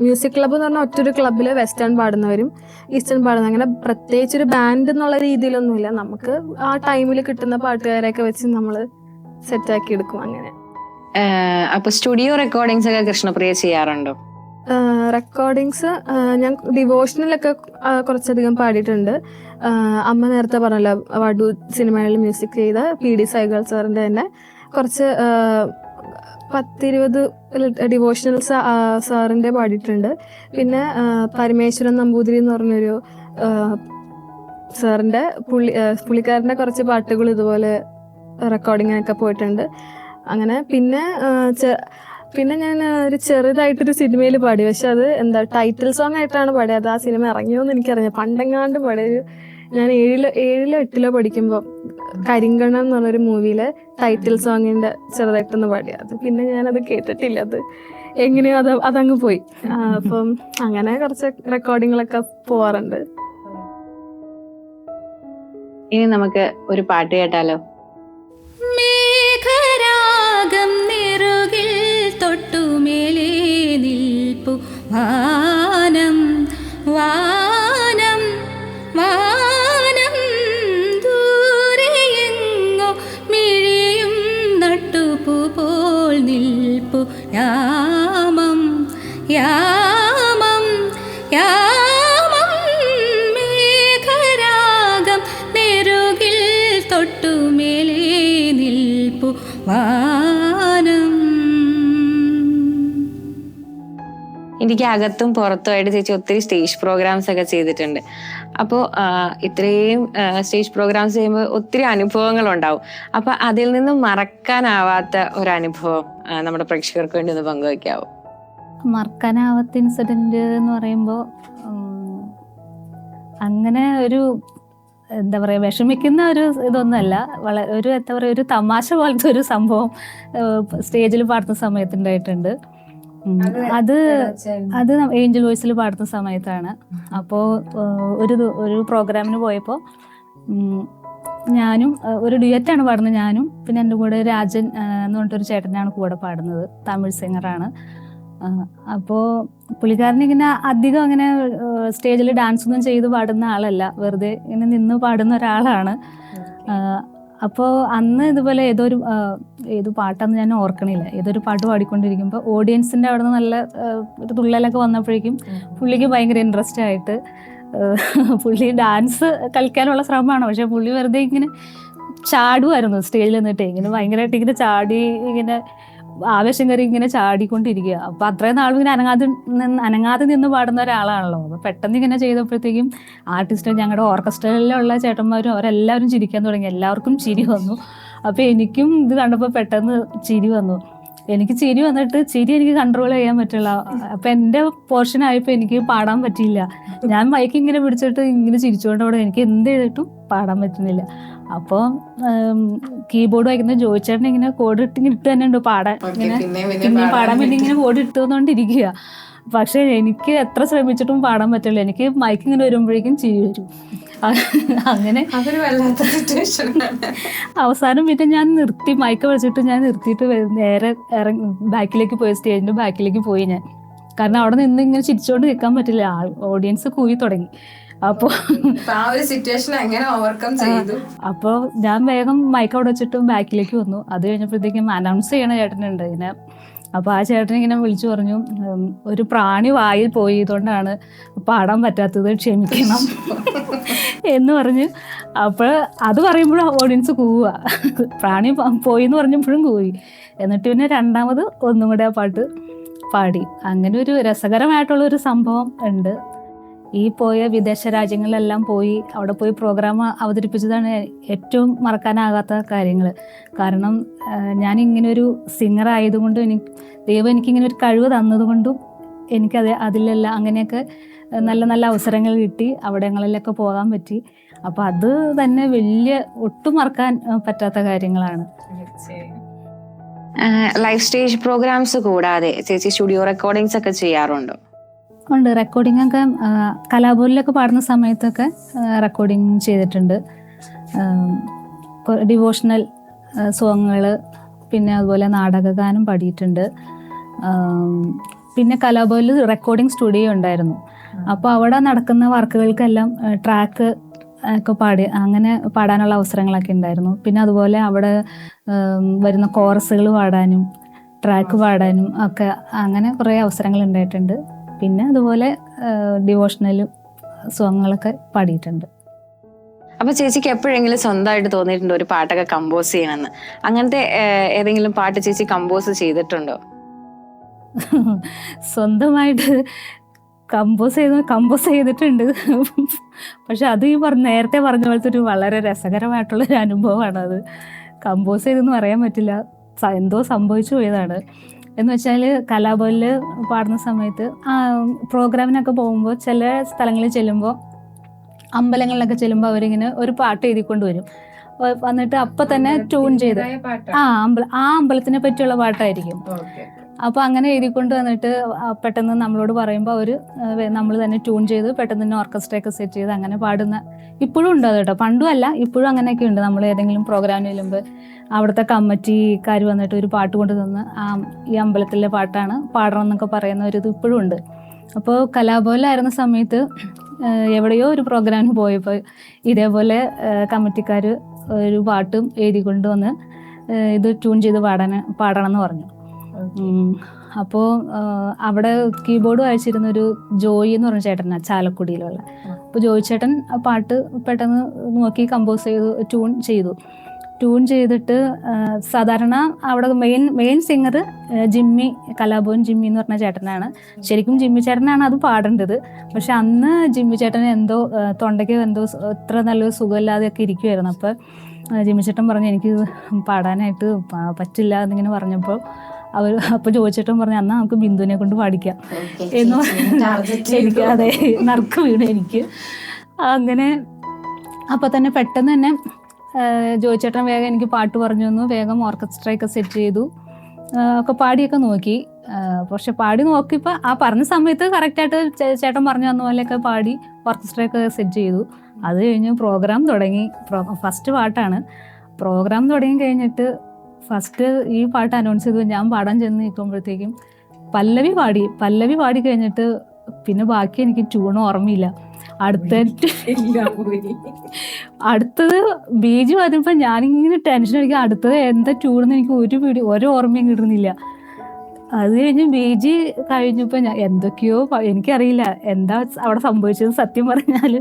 മ്യൂസിക് ക്ലബ്ബ് എന്ന് പറഞ്ഞാൽ ഒറ്റൊരു ക്ലബ്ബിൽ വെസ്റ്റേൺ പാടുന്നവരും ഈസ്റ്റേൺ പാടുന്ന, അങ്ങനെ പ്രത്യേകിച്ച് ഒരു ബാൻഡ് എന്നുള്ള രീതിയിലൊന്നുമില്ല. നമുക്ക് ആ ടൈമിൽ കിട്ടുന്ന പാട്ടുകാരെയൊക്കെ വെച്ച് നമ്മൾ സെറ്റാക്കി എടുക്കും. അങ്ങനെ. അപ്പൊ സ്റ്റുഡിയോ റെക്കോർഡിങ്സ് ഒക്കെ കൃഷ്ണപ്രിയ ചെയ്യാറുണ്ടോ? റെക്കോർഡിങ്സ് ഞാൻ ഡിവോഷണലൊക്കെ കുറച്ചധികം പാടിയിട്ടുണ്ട്. അമ്മ നേരത്തെ പറഞ്ഞല്ലോ വടു സിനിമകളിൽ മ്യൂസിക് ചെയ്ത PD സൈഗൾ സാറിൻ്റെ തന്നെ കുറച്ച് 10-20 ഡിവോഷണൽസ് സാറിൻ്റെ പാടിയിട്ടുണ്ട്. പിന്നെ പരമേശ്വരൻ നമ്പൂതിരി എന്ന് പറഞ്ഞൊരു സാറിൻ്റെ പുള്ളിക്കാരൻ്റെ കുറച്ച് പാട്ടുകൾ ഇതുപോലെ റെക്കോർഡിങ്ങിനൊക്കെ പോയിട്ടുണ്ട്. അങ്ങനെ പിന്നെ ഞാൻ ഒരു ചെറുതായിട്ടൊരു സിനിമയിൽ പാടി. പക്ഷെ അത് എന്താ ടൈറ്റിൽ സോങ് ആയിട്ടാണ് പാടിയത്. ആ സിനിമ ഇറങ്ങിയോന്ന് എനിക്കറിയാം. പണ്ടെങ്ങാണ്ട് പാടിയൊരു ഞാൻ ഏഴിലോ എട്ടിലോ പഠിക്കുമ്പോൾ കരിങ്കണ്ണം എന്ന് പറഞ്ഞൊരു മൂവിയിലെ ടൈറ്റിൽ സോങ്ങിൻ്റെ ചെറുതായിട്ടൊന്ന് പാടി. അത് പിന്നെ ഞാനത് കേട്ടിട്ടില്ല, അത് എങ്ങനെയോ അതങ്ങ് പോയി. അപ്പം അങ്ങനെ കുറച്ച് റെക്കോർഡിങ്ങിലൊക്കെ പോവാറുണ്ട്. ഇനി നമുക്ക് ഒരു പാട്ട് കേട്ടാലോ? മേഘരാഗം നെറുകിൽ തൊട്ടുമേലേ നിൽപ്പു വാനം വാനം വാനം ദൂരെയെങ്ങോ മിഴിയും നട്ടുപു പോൽ നിൽപ്പു യാമം യാമം യാമം മേഘരാഗം നെറുകിൽ തൊട്ടുമേലേ നിൽപ്പു വാനം. എനിക്ക് അകത്തും പുറത്തുമായിട്ട് ചേച്ചി ഒത്തിരി സ്റ്റേജ് പ്രോഗ്രാംസ് ഒക്കെ ചെയ്തിട്ടുണ്ട്. അപ്പോൾ ഇത്രയും സ്റ്റേജ് പ്രോഗ്രാംസ് ചെയ്യുമ്പോൾ ഒത്തിരി അനുഭവങ്ങൾ ഉണ്ടാവും. അപ്പൊ അതിൽ നിന്നും മറക്കാനാവാത്ത ഒരു അനുഭവം നമ്മുടെ പ്രേക്ഷകർക്ക് വേണ്ടി ഒന്ന് പങ്കുവയ്ക്കാവോ? മറക്കാനാവാത്ത ഇൻസിഡന്റ് എന്ന് പറയുമ്പോൾ അങ്ങനെ ഒരു എന്താ പറയുക, വിഷമിക്കുന്ന ഒരു ഇതൊന്നുമല്ല. വളരെ ഒരു എന്താ പറയുക, ഒരു തമാശ പോലത്തെ ഒരു സംഭവം സ്റ്റേജിൽ പാടുന്ന സമയത്തുണ്ടായിട്ടുണ്ട്. അത് ഏഞ്ചൽ വോയിസിൽ പാടുന്ന സമയത്താണ്. അപ്പോൾ ഒരു പ്രോഗ്രാമിന് പോയപ്പോൾ ഞാനും ഒരു ഡ്യുവറ്റാണ് പാടുന്നത്. ഞാനും പിന്നെ എൻ്റെ കൂടെ രാജൻ എന്ന് പറഞ്ഞിട്ടൊരു ചേട്ടനാണ് കൂടെ പാടുന്നത്, തമിഴ് സിംഗറാണ്. അപ്പോൾ പുള്ളിക്കാരൻ ഇങ്ങനെ അധികം അങ്ങനെ സ്റ്റേജിൽ ഡാൻസ് ഒന്നും ചെയ്ത് പാടുന്ന ആളല്ല, വെറുതെ ഇങ്ങനെ നിന്ന് പാടുന്ന ഒരാളാണ്. അപ്പോൾ അന്ന് ഇതുപോലെ ഏത് പാട്ടാന്ന് ഞാൻ ഓർക്കണില്ല, ഏതൊരു പാട്ട് പാടിക്കൊണ്ടിരിക്കുമ്പോൾ ഓഡിയൻസിൻ്റെ അവിടെ നിന്ന് നല്ല ഒരു തുള്ളലൊക്കെ വന്നപ്പോഴേക്കും പുള്ളിക്ക് ഭയങ്കര ഇൻട്രസ്റ്റ് ആയിട്ട് പുള്ളി ഡാൻസ് കളിക്കാനുള്ള ശ്രമമാണ്, പക്ഷെ പുള്ളി വെറുതെ ഇങ്ങനെ ചാടുമായിരുന്നു സ്റ്റേജിൽ നിന്നിട്ട്. ഇങ്ങനെ ഭയങ്കരമായിട്ട് ഇങ്ങനെ ചാടി, ഇങ്ങനെ ആവേശം കയറി ഇങ്ങനെ ചാടിക്കൊണ്ടിരിക്കുക. അപ്പോൾ അത്രയും നാളും ഇങ്ങനെ അനങ്ങാതെ നിന്ന് പാടുന്ന ഒരാളാണല്ലോ. അപ്പോൾ പെട്ടെന്ന് ഇങ്ങനെ ചെയ്തപ്പോഴത്തേക്കും ആർട്ടിസ്റ്റ്, ഞങ്ങളുടെ ഓർക്കസ്ട്രയിലുള്ള ചേട്ടന്മാരും അവരെല്ലാവരും ചിരിക്കാൻ തുടങ്ങി. എല്ലാവർക്കും ചിരി വന്നു. അപ്പോൾ എനിക്കും ഇത് കണ്ടപ്പോൾ പെട്ടെന്ന് ചിരി വന്നു. എനിക്ക് ചിരി വന്നിട്ട് എനിക്ക് കൺട്രോൾ ചെയ്യാൻ പറ്റില്ല. അപ്പം എൻ്റെ പോർഷൻ ആയപ്പോൾ എനിക്ക് പാടാൻ പറ്റിയില്ല. ഞാൻ മൈക്ക് ഇങ്ങനെ പിടിച്ചിട്ട് ഇങ്ങനെ ചിരിച്ചുകൊണ്ട് അവിടെ എനിക്ക് എന്ത് ചെയ്തിട്ടും പാടാൻ പറ്റുന്നില്ല. അപ്പോൾ കീബോർഡ് വായിക്കുന്ന ജോയിച്ചേട്ടൻ ഇങ്ങനെ കോഡ് ഇട്ട് തന്നെ ഉണ്ട് പാടാൻ, ഇങ്ങനെ പിന്നെ പാടാൻ വേണ്ടി ഇങ്ങനെ കോഡ് ഇട്ടുകൊണ്ടിരിക്കുക. പക്ഷെ എനിക്ക് എത്ര ശ്രമിച്ചിട്ടും പാടാൻ പറ്റില്ല. എനിക്ക് മൈക്ക് ഇങ്ങനെ വരുമ്പോഴേക്കും ചിരി വരും. അങ്ങനെ അവസാനം പിന്നെ ഞാൻ നിർത്തി, മൈക്ക് വെച്ചിട്ട് ഞാൻ നിർത്തിയിട്ട് നേരെ ബാക്കിലേക്ക് പോയി, സ്റ്റേജിന്റെ ബാക്കിലേക്ക് പോയി ഞാൻ. കാരണം അവിടെ നിന്ന് ഇങ്ങനെ ചിരിച്ചുകൊണ്ട് നിൽക്കാൻ പറ്റില്ല, ഓഡിയൻസ് കൂവി തുടങ്ങി. അപ്പോൾ അപ്പോൾ ഞാൻ വേഗം മൈക്ക് അവിടെ വെച്ചിട്ട് ബാക്കിലേക്ക് വന്നു. അത് കഴിഞ്ഞപ്പോഴത്തേക്കും അനൗൺസ് ചെയ്യണ ചേട്ടനുണ്ട് ഇങ്ങനെ. അപ്പോൾ ആ ചേട്ടൻ ഇങ്ങനെ വിളിച്ചു പറഞ്ഞു, ഒരു പ്രാണി വായിൽ പോയതുകൊണ്ടാണ് പാടാൻ പറ്റാത്തത്, ക്ഷമിക്കണം എന്ന് പറഞ്ഞു. അപ്പോൾ അത് പറയുമ്പോഴും ഓഡിയൻസ് കൂവുക, പ്രാണി പോയി എന്ന് പറഞ്ഞപ്പോഴും കൂവി. എന്നിട്ട് പിന്നെ രണ്ടാമത് ഒന്നും കൂടെ ആ പാട്ട് പാടി. അങ്ങനെ ഒരു രസകരമായിട്ടുള്ളൊരു സംഭവം ഉണ്ട്. ഈ പോയ വിദേശ രാജ്യങ്ങളിലെല്ലാം പോയി അവിടെ പോയി പ്രോഗ്രാം അവതരിപ്പിച്ചതാണ് ഏറ്റവും മറക്കാനാകാത്ത കാര്യങ്ങൾ. കാരണം ഞാനിങ്ങനെ ഒരു സിംഗർ ആയതുകൊണ്ടും ദൈവം എനിക്കിങ്ങനെ ഒരു കഴിവ് തന്നതുകൊണ്ടും അതിലെല്ലാം അങ്ങനെയൊക്കെ നല്ല നല്ല അവസരങ്ങൾ കിട്ടി, അവിടങ്ങളിലൊക്കെ പോകാൻ പറ്റി. അപ്പോൾ അത് തന്നെ വലിയ ഒട്ടും മറക്കാൻ പറ്റാത്ത കാര്യങ്ങളാണ്. ലൈവ് സ്റ്റേജ് പ്രോഗ്രാംസ് കൂടാതെ ചേച്ചി സ്റ്റുഡിയോ റെക്കോർഡിങ്സ് ഒക്കെ ചെയ്യാറുണ്ടോ? ഉണ്ട്. റെക്കോർഡിംഗ് ഒക്കെ കലാഭവനിലൊക്കെ പാടുന്ന സമയത്തൊക്കെ റെക്കോർഡിങ് ചെയ്തിട്ടുണ്ട്. ഡിവോഷണൽ സോങ്ങുകൾ, പിന്നെ അതുപോലെ നാടകഗാനം പാടിയിട്ടുണ്ട്. പിന്നെ കലാഭവനിൽ റെക്കോർഡിംഗ് സ്റ്റുഡിയോ ഉണ്ടായിരുന്നു. അപ്പോൾ അവിടെ നടക്കുന്ന വർക്കുകൾക്കെല്ലാം ട്രാക്ക് ഒക്കെ അങ്ങനെ പാടാനുള്ള അവസരങ്ങളൊക്കെ ഉണ്ടായിരുന്നു. പിന്നെ അതുപോലെ അവിടെ വരുന്ന കോറസുകൾ പാടാനും ട്രാക്ക് പാടാനും ഒക്കെ അങ്ങനെ കുറേ അവസരങ്ങൾ ഉണ്ടായിട്ടുണ്ട്. പിന്നെ അതുപോലെ ഡിവോഷണൽ സോങ്ങുകളൊക്കെ പാടിയിട്ടുണ്ട്. അപ്പൊ ചേച്ചിക്ക് എപ്പോഴെങ്കിലും സ്വന്തമായിട്ട് തോന്നിയിട്ടുണ്ടോ ഒരു പാട്ടൊക്കെ കമ്പോസ് ചെയ്യണമെന്ന്? അങ്ങനത്തെ ഏതെങ്കിലും പാട്ട് ചേച്ചി കമ്പോസ് ചെയ്തിട്ടുണ്ടോ? സ്വന്തമായിട്ട് കമ്പോസ് ചെയ്തിട്ടുണ്ട്. പക്ഷെ അത് നേരത്തെ പറഞ്ഞ പോലത്തെ ഒരു വളരെ രസകരമായിട്ടുള്ളൊരു അനുഭവമാണ്. അത് കമ്പോസ് ചെയ്തെന്ന് പറയാൻ പറ്റില്ല, എന്തോ സംഭവിച്ചു പോയതാണ്. എന്ന് വെച്ചാൽ കലാഭവനിൽ പാടുന്ന സമയത്ത് പ്രോഗ്രാമിനൊക്കെ പോകുമ്പോൾ ചില സ്ഥലങ്ങളിൽ ചെല്ലുമ്പോൾ അമ്പലങ്ങളിലൊക്കെ ചെല്ലുമ്പോൾ അവരിങ്ങനെ ഒരു പാട്ട് എഴുതിക്കൊണ്ട് വരും. വന്നിട്ട് അപ്പം തന്നെ ട്യൂൺ ചെയ്ത് ആ അമ്പലത്തിനെ പറ്റിയുള്ള പാട്ടായിരിക്കും. അപ്പോൾ അങ്ങനെ എഴുതിക്കൊണ്ട് വന്നിട്ട് പെട്ടെന്ന് നമ്മളോട് പറയുമ്പോൾ അവർ നമ്മൾ തന്നെ ട്യൂൺ ചെയ്ത് പെട്ടെന്ന് തന്നെ ഓർക്കസ്ട്രയൊക്കെ സെറ്റ് ചെയ്ത് അങ്ങനെ പാടുന്ന ഇപ്പോഴും ഉണ്ട് അത് കേട്ടോ. പണ്ടും അല്ല, ഇപ്പോഴും അങ്ങനെയൊക്കെ ഉണ്ട്. നമ്മൾ ഏതെങ്കിലും പ്രോഗ്രാമിന് ചെല്ലുമ്പോൾ അവിടുത്തെ കമ്മിറ്റിക്കാർ വന്നിട്ട് ഒരു പാട്ട് കൊണ്ട് തന്ന് ഈ അമ്പലത്തിലെ പാട്ടാണ് പാടണം എന്നൊക്കെ പറയുന്ന ഒരു ഇത് ഇപ്പോഴും ഉണ്ട്. അപ്പോൾ കലാഭവനിലായിരുന്ന സമയത്ത് എവിടെയോ ഒരു പ്രോഗ്രാമിന് പോയപ്പോൾ ഇതേപോലെ കമ്മിറ്റിക്കാർ ഒരു പാട്ടും എഴുതിക്കൊണ്ട് വന്ന് ഇത് ട്യൂൺ ചെയ്ത് പാടണം എന്ന് പറഞ്ഞു. അപ്പോൾ അവിടെ കീബോർഡ് വായിച്ചിരുന്നൊരു ജോയി എന്ന് പറഞ്ഞ ചേട്ടനാണ്, ചാലക്കുടിയിലുള്ള. അപ്പോൾ ജോയി ചേട്ടൻ ആ പാട്ട് പെട്ടെന്ന് നോക്കി കമ്പോസ് ചെയ്ത് ട്യൂൺ ചെയ്തിട്ട് സാധാരണ അവിടെ main singer Jimmy, Kalabhavan Jimmy എന്ന് പറഞ്ഞ ചേട്ടനാണ്. ശരിക്കും ജിമ്മി ചേട്ടനാണ് അത് പാടേണ്ടത്. പക്ഷെ അന്ന് ജിമ്മി ചേട്ടന് എന്തോ തൊണ്ടയ്ക്ക് എന്തോ ഇത്ര നല്ലൊരു സുഖമില്ലാതെയൊക്കെ ഇരിക്കുമായിരുന്നു. അപ്പോൾ ജിമ്മി ചേട്ടൻ പറഞ്ഞു എനിക്ക് പാടാനായിട്ട് പറ്റില്ല എന്നിങ്ങനെ പറഞ്ഞപ്പോൾ അപ്പോൾ ജോയിച്ചേട്ടൻ പറഞ്ഞു എന്നാൽ നമുക്ക് ബിന്ദുവിനെ കൊണ്ട് പാടിക്കാം എന്ന് എനിക്ക് അതെ നറുക്ക് വീണു എനിക്ക്. അങ്ങനെ അപ്പോൾ തന്നെ പെട്ടെന്ന് തന്നെ ജോയിച്ചേട്ടൻ വേഗം എനിക്ക് പാട്ട് പറഞ്ഞു തന്നു. വേഗം ഓർക്കസ്ട്രയൊക്കെ സെറ്റ് ചെയ്തു, ഒക്കെ പാടിയൊക്കെ നോക്കി. പക്ഷെ പാടി നോക്കിയപ്പോൾ ആ പറഞ്ഞ സമയത്ത് കറക്റ്റായിട്ട് ചേട്ടൻ പറഞ്ഞു തന്ന പോലെയൊക്കെ പാടി ഓർക്കസ്ട്രയൊക്കെ സെറ്റ് ചെയ്തു. അത് കഴിഞ്ഞ് പ്രോഗ്രാം തുടങ്ങി. ഫസ്റ്റ് പാട്ടാണ്. പ്രോഗ്രാം തുടങ്ങി കഴിഞ്ഞിട്ട് ഫസ്റ്റ് ഈ പാട്ട് അനൗൺസ് ചെയ്തു. ഞാൻ പാടാൻ ചെന്ന് നിൽക്കുമ്പോഴത്തേക്കും പല്ലവി പാടി കഴിഞ്ഞിട്ട് പിന്നെ ബാക്കി എനിക്ക് ട്യൂൺ ഓർമ്മയില്ല. അടുത്തത് ബീജ് വരുമ്പോൾ ഞാനിങ്ങനെ ടെൻഷൻ അടിക്കുക, അടുത്തത് എന്താ ട്യൂണെന്ന് എനിക്ക് ഒരു ഓർമ്മയും കിട്ടുന്നില്ല. അത് കഴിഞ്ഞ് ബീജ് കഴിഞ്ഞപ്പോൾ ഞാൻ എന്തൊക്കെയോ എനിക്കറിയില്ല എന്താ അവിടെ സംഭവിച്ചത്, സത്യം പറഞ്ഞാൽ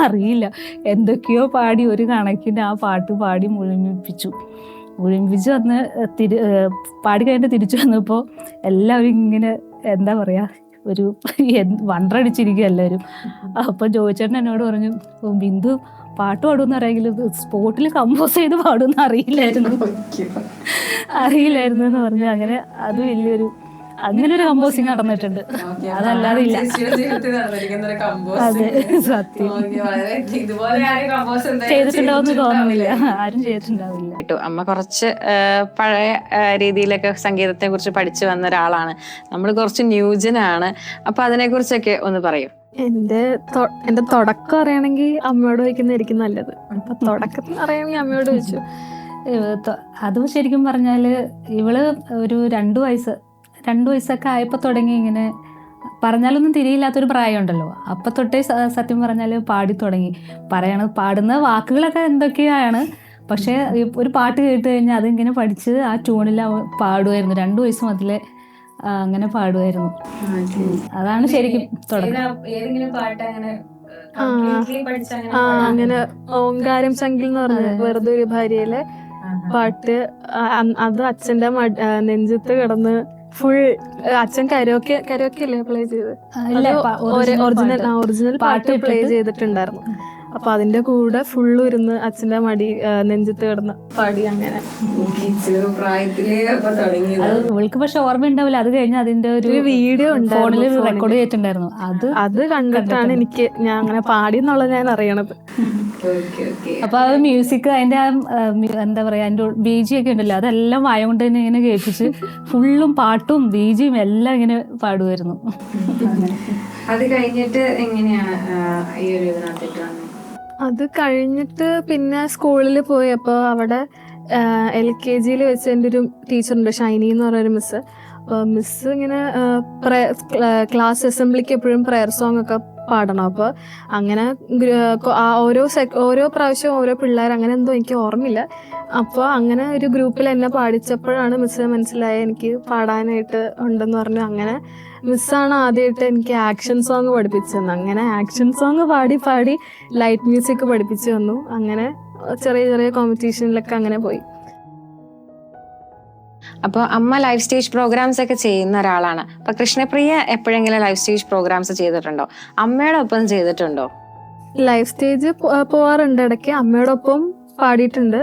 അറിയില്ല. എന്തൊക്കെയോ പാടി ഒരു കണക്കിന് ആ പാട്ട് പാടി മുഴുമിപ്പിച്ച് വന്ന് പാടി കഴിഞ്ഞിട്ട് തിരിച്ചു വന്നപ്പോൾ എല്ലാവരും ഇങ്ങനെ എന്താ പറയുക ഒരു വണ്ടടിച്ചിരിക്കുക എല്ലാവരും. അപ്പോൾ ജോയിച്ചേട്ടൻ എന്നോട് പറഞ്ഞു ബിന്ദു പാട്ട് പാടുമെന്ന് അറിയെങ്കിലും സ്പോട്ടിൽ കമ്പോസ് ചെയ്ത് പാടുമെന്ന് അറിയില്ലായിരുന്നു എന്ന് പറഞ്ഞു. അങ്ങനെ അത് വലിയൊരു അങ്ങനെ ഒരു കമ്പോസിങ് നടന്നിട്ടുണ്ട്, അതല്ലാതെ ഇല്ല. അതെ സത്യം ചെയ്തിട്ടുണ്ടാവുമെന്ന് തോന്നുന്നില്ല, ആരും ചെയ്തിട്ടുണ്ടാവില്ല. അമ്മ കുറച്ച് പഴയ രീതിയിലൊക്കെ സംഗീതത്തെ കുറിച്ച് പഠിച്ചു വന്ന ഒരാളാണ്, നമ്മൾ കുറച്ച് ന്യൂജനാണ്. അപ്പൊ അതിനെ കുറിച്ചൊക്കെ ഒന്ന് പറയൂ. എന്റെ തുടക്കം അറിയണമെങ്കിൽ അമ്മയോട് ചോദിക്കുന്നതായിരിക്കും നല്ലത്. അപ്പൊ തുടക്കത്തിൽ അറിയണമെങ്കിൽ അമ്മയോട് ചോദിച്ചു. അതും ശരിക്കും പറഞ്ഞാല് ഇവള് ഒരു 2 വയസ്സൊക്കെ ആയപ്പോൾ തുടങ്ങി ഇങ്ങനെ പറഞ്ഞാലൊന്നും തിരിയില്ലാത്തൊരു പ്രായമുണ്ടല്ലോ. അപ്പം തൊട്ടേ സത്യം പറഞ്ഞാൽ പാടി തുടങ്ങി. പാടുന്ന വാക്കുകളൊക്കെ എന്തൊക്കെയാണ്, പക്ഷേ ഒരു പാട്ട് കേട്ട് കഴിഞ്ഞാൽ അതിങ്ങനെ പഠിച്ച് ആ ട്യൂണിൽ പാടുമായിരുന്നു. 2 വയസ്സ് മുതലേ അങ്ങനെ പാടുമായിരുന്നു. അതാണ് ശരിക്കും തുടങ്ങി. അങ്ങനെ ഓങ്കാരം സംഗീൽ എന്ന് പറഞ്ഞത് വെറുതെ ഒരു ഭാര്യയിലെ പാട്ട്, അത് അച്ഛന്റെ നെഞ്ചത്ത് കിടന്ന് ഫുൾ അച്ഛൻ കരോക്കെ അല്ലേ പ്ലേ ചെയ്ത്, ഒറിജിനൽ പാട്ട് പ്ലേ ചെയ്തിട്ടുണ്ടായിരുന്നു. അപ്പൊ അതിന്റെ കൂടെ ഫുള്ള് ഇരുന്ന് അച്ഛന്റെ മടി നെഞ്ചത്ത് കിടന്ന് പാടി. അങ്ങനെ ഇവൾക്ക് പക്ഷെ ഓർമ്മ ഉണ്ടാവില്ല. അത് കഴിഞ്ഞ് അതിന്റെ ഒരു വീഡിയോ ഫോണിൽ റെക്കോർഡ് ചെയ്തിട്ടുണ്ടായിരുന്നു. അത് കണ്ടിട്ടാണ് ഞാൻ അങ്ങനെ പാടി എന്നുള്ളത് ഞാൻ അറിയണത്. അപ്പൊ അത് മ്യൂസിക് അതിന്റെ എന്താ പറയാ അതിന്റെ ബീജി ഒക്കെ ഉണ്ടല്ലോ, അതെല്ലാം വായ കൊണ്ട് തന്നെ ഇങ്ങനെ കേൾപ്പിച്ച് ഫുള്ളും പാട്ടും ബീജിയും എല്ലാം ഇങ്ങനെ പാടുമായിരുന്നു. അത് കഴിഞ്ഞിട്ട് എങ്ങനെയാണ് ഈ ഒരു ഇതിനകത്തേക്ക് വന്നത്? അത് കഴിഞ്ഞിട്ട് പിന്നെ സ്കൂളിൽ പോയപ്പോൾ അവിടെ LKG വെച്ച് എൻ്റെ ഒരു ടീച്ചറുണ്ട്, ഷൈനി എന്ന് പറയുന്നൊരു മിസ്സ്. മിസ്സ് ഇങ്ങനെ ക്ലാസ് അസംബ്ലിക്ക് എപ്പോഴും പ്രെയർ സോങ് ഒക്കെ പാടണം. അപ്പോൾ അങ്ങനെ ഓരോ പ്രാവശ്യം ഓരോ പിള്ളേർ അങ്ങനെ എന്തോ എനിക്ക് ഓർമ്മയില്ല. അപ്പോൾ അങ്ങനെ ഒരു ഗ്രൂപ്പിൽ എന്നെ പാടിച്ചപ്പോഴാണ് മിസ്സ് മനസ്സിലായത് എനിക്ക് പാടാനായിട്ട് ഉണ്ടെന്ന് പറഞ്ഞു. അങ്ങനെ മിസ്സാണ് ആദ്യമായിട്ട് എനിക്ക് ആക്ഷൻ സോങ് പഠിപ്പിച്ചു തന്നു. അങ്ങനെ ആക്ഷൻ സോങ് പാടി ലൈറ്റ് മ്യൂസിക് പഠിപ്പിച്ചു തന്നു. അങ്ങനെ ചെറിയ കോമ്പറ്റീഷനിലൊക്കെ അങ്ങനെ പോയി. അപ്പോൾ അമ്മ ലൈവ് സ്റ്റേജ് പ്രോഗ്രാംസ് ഒക്കെ ചെയ്യുന്ന ഒരാളാണ്. അപ്പൊ കൃഷ്ണപ്രിയ എപ്പോഴെങ്കിലും ലൈവ് സ്റ്റേജ് പ്രോഗ്രാംസ് ചെയ്തിട്ടുണ്ടോ? അമ്മയുടെ ഒപ്പം ചെയ്തിട്ടുണ്ടോ? ലൈവ് സ്റ്റേജ് പോവാറുണ്ട് ഇടയ്ക്ക്. അമ്മയോടൊപ്പം പാടിയിട്ടുണ്ട്.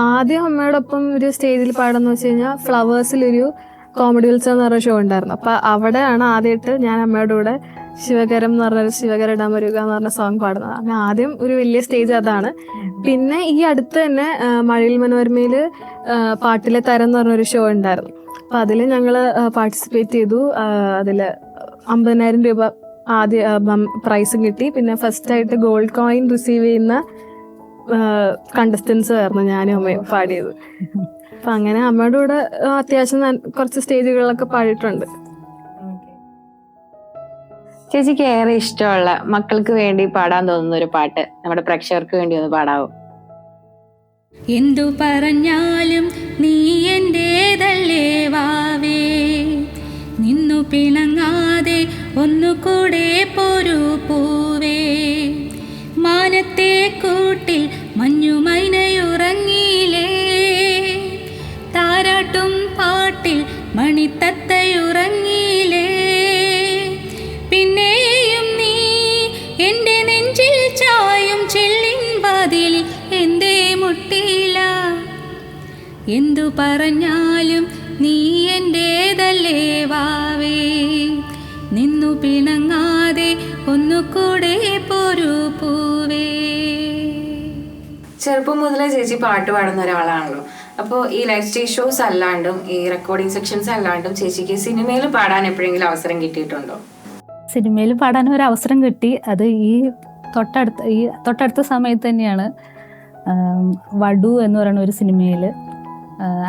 ആദ്യം അമ്മയോടൊപ്പം ഒരു സ്റ്റേജിൽ പാടുന്ന വെച്ച് കഴിഞ്ഞാൽ ഫ്ലവേഴ്സിലൊരു കോമഡി ഉത്സവം എന്ന് പറഞ്ഞ ഷോ ഉണ്ടായിരുന്നു. അപ്പൊ അവിടെയാണ് ആദ്യമായിട്ട് ഞാൻ അമ്മയുടെ കൂടെ ശിവകരം എന്ന് പറഞ്ഞൊരു ശിവകര ഡാമരുക എന്ന് പറഞ്ഞ സോങ് പാടുന്നത്. അങ്ങനെ ആദ്യം ഒരു വലിയ സ്റ്റേജ് അതാണ്. പിന്നെ ഈ അടുത്ത് തന്നെ മഴയിൽ മനോരമയിൽ പാട്ടിലെ തരം എന്ന് പറഞ്ഞൊരു ഷോ ഉണ്ടായിരുന്നു. അപ്പം അതിൽ ഞങ്ങൾ പാർട്ടിസിപ്പേറ്റ് ചെയ്തു. അതിൽ 50,000 രൂപ ആദ്യ പ്രൈസും കിട്ടി. പിന്നെ ഫസ്റ്റായിട്ട് ഗോൾഡ് കോയിൻ റിസീവ് ചെയ്യുന്ന കണ്ടസ്റ്റൻസ് ആയിരുന്നു ഞാനും അമ്മയും പാടിയത്. അപ്പം അങ്ങനെ അമ്മയുടെ കൂടെ അത്യാവശ്യം കുറച്ച് സ്റ്റേജുകളിലൊക്കെ പാടിയിട്ടുണ്ട്. ചേച്ചിക്ക് ഏറെ ഇഷ്ടമുള്ള മക്കൾക്ക് വേണ്ടി പാടാൻ തോന്നുന്ന ഒരു പാട്ട് നമ്മുടെ പ്രേക്ഷകർക്ക് വേണ്ടി ഒന്ന് പാടാവോ? എന്തു പറഞ്ഞാലും നീ എൻ്റേതല്ലേ വാവേ, നിന്നു പിണങ്ങാതെ ഒന്നുകൂടെ പോരൂ പൂവേ, മാനത്തെ കൂട്ടിൽ മഞ്ഞുമൈനയുറങ്ങിയിലേ, താരാട്ടും പാട്ടിൽ മണിത്തത്തയുറങ്ങിയിലേ, പിന്നെയും നീ എൻ്റെ നെഞ്ചിൽ ചായും ചെല്ലിൻ വാതിൽ എന്തേ മുട്ടിയില്ല, എന്തു പറഞ്ഞാലും നീ എൻ്റേതല്ലേ വാവേ, നിന്നു പിണങ്ങാതെ ഒന്നുകൂടെ പോരൂ പൂവേ. ചെറുപ്പം മുതലേ ചേച്ചി പാട്ട് പാടുന്ന ഒരാളാണല്ലോ. അപ്പോൾ ഈ ലൈവ് സ്റ്റേജ് ഷോസ് അല്ലാണ്ടും ഈ റെക്കോർഡിംഗ് സെക്ഷൻസ് അല്ലാണ്ടും ചേച്ചിക്ക് സിനിമയിൽ പാടാൻ എപ്പോഴെങ്കിലും അവസരം കിട്ടിയിട്ടുണ്ടോ? സിനിമയിൽ പാടാൻ ഒരു അവസരം കിട്ടി. അത് ഈ തൊട്ടടുത്ത സമയത്ത് തന്നെയാണ്. വടു എന്ന് പറയുന്ന ഒരു സിനിമയിൽ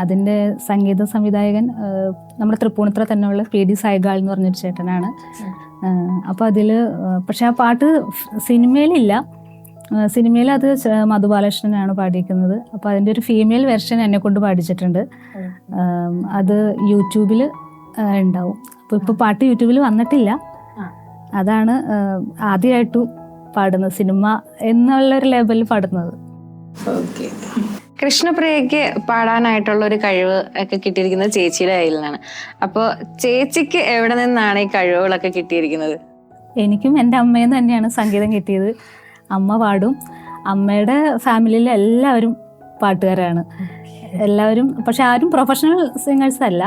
അതിൻ്റെ സംഗീത സംവിധായകൻ നമ്മുടെ തൃപ്പൂണിത്തുറ തന്നെയുള്ള PD സൈഗാൾ എന്ന് പറഞ്ഞൊരു ചേട്ടനാണ്. അപ്പോൾ അതിൽ പക്ഷെ ആ പാട്ട് സിനിമയിലില്ല. സിനിമയിൽ അത് മധുബാലകൃഷ്ണനാണ് പാടിയിരിക്കുന്നത്. അപ്പോൾ അതിൻ്റെ ഒരു ഫീമെയിൽ വെർഷൻ എന്നെ കൊണ്ട് പാടിച്ചിട്ടുണ്ട്. അത് യൂട്യൂബിൽ ഉണ്ടാവും. അപ്പോൾ ഇപ്പോൾ പാട്ട് യൂട്യൂബിൽ വന്നിട്ടില്ല. അതാണ് ആദ്യമായിട്ട് പാടുന്നത്, സിനിമ എന്നുള്ളൊരു ലെവലിൽ പാടുന്നത്. ഓക്കെ. കൃഷ്ണപ്രിയയ്ക്ക് പാടാനായിട്ടുള്ള ഒരു കഴിവ് ഒക്കെ കിട്ടിയിരിക്കുന്നത് ചേച്ചിയുടെ കയ്യിൽ നിന്നാണ്. അപ്പോൾ ചേച്ചിക്ക് എവിടെ നിന്നാണ് ഈ കഴിവുകളൊക്കെ കിട്ടിയിരിക്കുന്നത്? എനിക്കും എൻ്റെ അമ്മയിൽ നിന്ന് തന്നെയാണ് സംഗീതം കിട്ടിയത്. അമ്മ പാടും. അമ്മയുടെ ഫാമിലിയിൽ എല്ലാവരും പാട്ടുകാരാണ്. എല്ലാവരും, പക്ഷെ ആരും പ്രൊഫഷണൽ സിംഗേഴ്സ് അല്ല.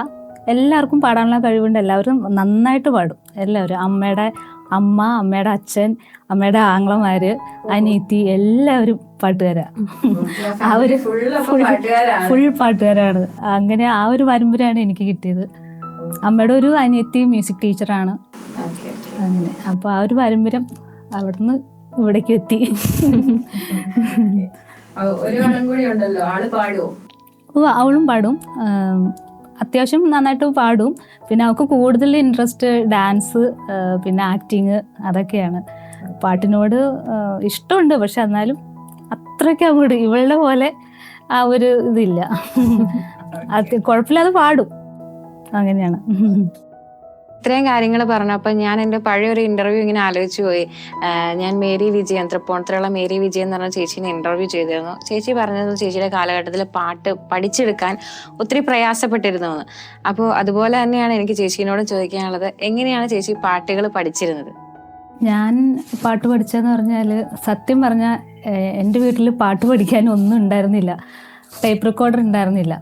എല്ലാവർക്കും പാടാനുള്ള കഴിവുണ്ട്. എല്ലാവരും നന്നായിട്ട് പാടും. എല്ലാവരും, അമ്മയുടെ അച്ഛൻ, അമ്മയുടെ ആങ്ങളമാര്, അനിയത്തി, എല്ലാവരും പാട്ടുകാരാണ്. അവര് ഫുൾ പാട്ടുകാരാണ്. അങ്ങനെ ആ ഒരു പരമ്പരയാണ് എനിക്ക് കിട്ടിയത്. അമ്മയുടെ ഒരു അനിയത്തി മ്യൂസിക് ടീച്ചറാണ്. അങ്ങനെ അപ്പോൾ ആ ഒരു പാരമ്പര്യം അവിടുന്ന് ഇവിടേക്ക് എത്തി. അവളും പാടും. അത്യാവശ്യം നന്നായിട്ട് പാടും. പിന്നെ അവൾക്ക് കൂടുതൽ ഇൻട്രസ്റ്റ് ഡാൻസ്, പിന്നെ ആക്ടിങ്, അതൊക്കെയാണ്. പാട്ടിനോട് ഇഷ്ടമുണ്ട്, പക്ഷെ എന്നാലും അത്രയ്ക്ക് അങ്ങോട്ട് ഇവളുടെ പോലെ ആ ഒരു ഇതില്ല. അത് കുഴപ്പമില്ലാതെ പാടും. അങ്ങനെയാണ്. ഇത്രയും കാര്യങ്ങൾ പറഞ്ഞപ്പോൾ ഞാൻ എൻ്റെ പഴയൊരു ഇന്റർവ്യൂ ഇങ്ങനെ ആലോചിച്ചു പോയി. ഞാൻ മേരി വിജയൻ, തൃപ്പൂണിത്തുറയുള്ള മേരി വിജയൻ എന്ന് പറഞ്ഞ ചേച്ചീനെ ഇന്റർവ്യൂ ചെയ്തിരുന്നു. ചേച്ചി പറഞ്ഞത് ചേച്ചിയുടെ കാലഘട്ടത്തിൽ പാട്ട് പഠിച്ചെടുക്കാൻ ഒത്തിരി പ്രയാസപ്പെട്ടിരുന്നു എന്ന്. അപ്പോൾ അതുപോലെ തന്നെയാണ് എനിക്ക് ചേച്ചീനോട് ചോദിക്കാനുള്ളത്, എങ്ങനെയാണ് ചേച്ചി പാട്ടുകൾ പഠിച്ചിരുന്നത്? ഞാൻ പാട്ട് പഠിച്ചതെന്ന് പറഞ്ഞാൽ, സത്യം പറഞ്ഞാൽ എൻ്റെ വീട്ടിൽ പാട്ട് പഠിക്കാൻ ഒന്നും ഉണ്ടായിരുന്നില്ല. ടേപ്പ് റെക്കോർഡർ ഉണ്ടായിരുന്നില്ല.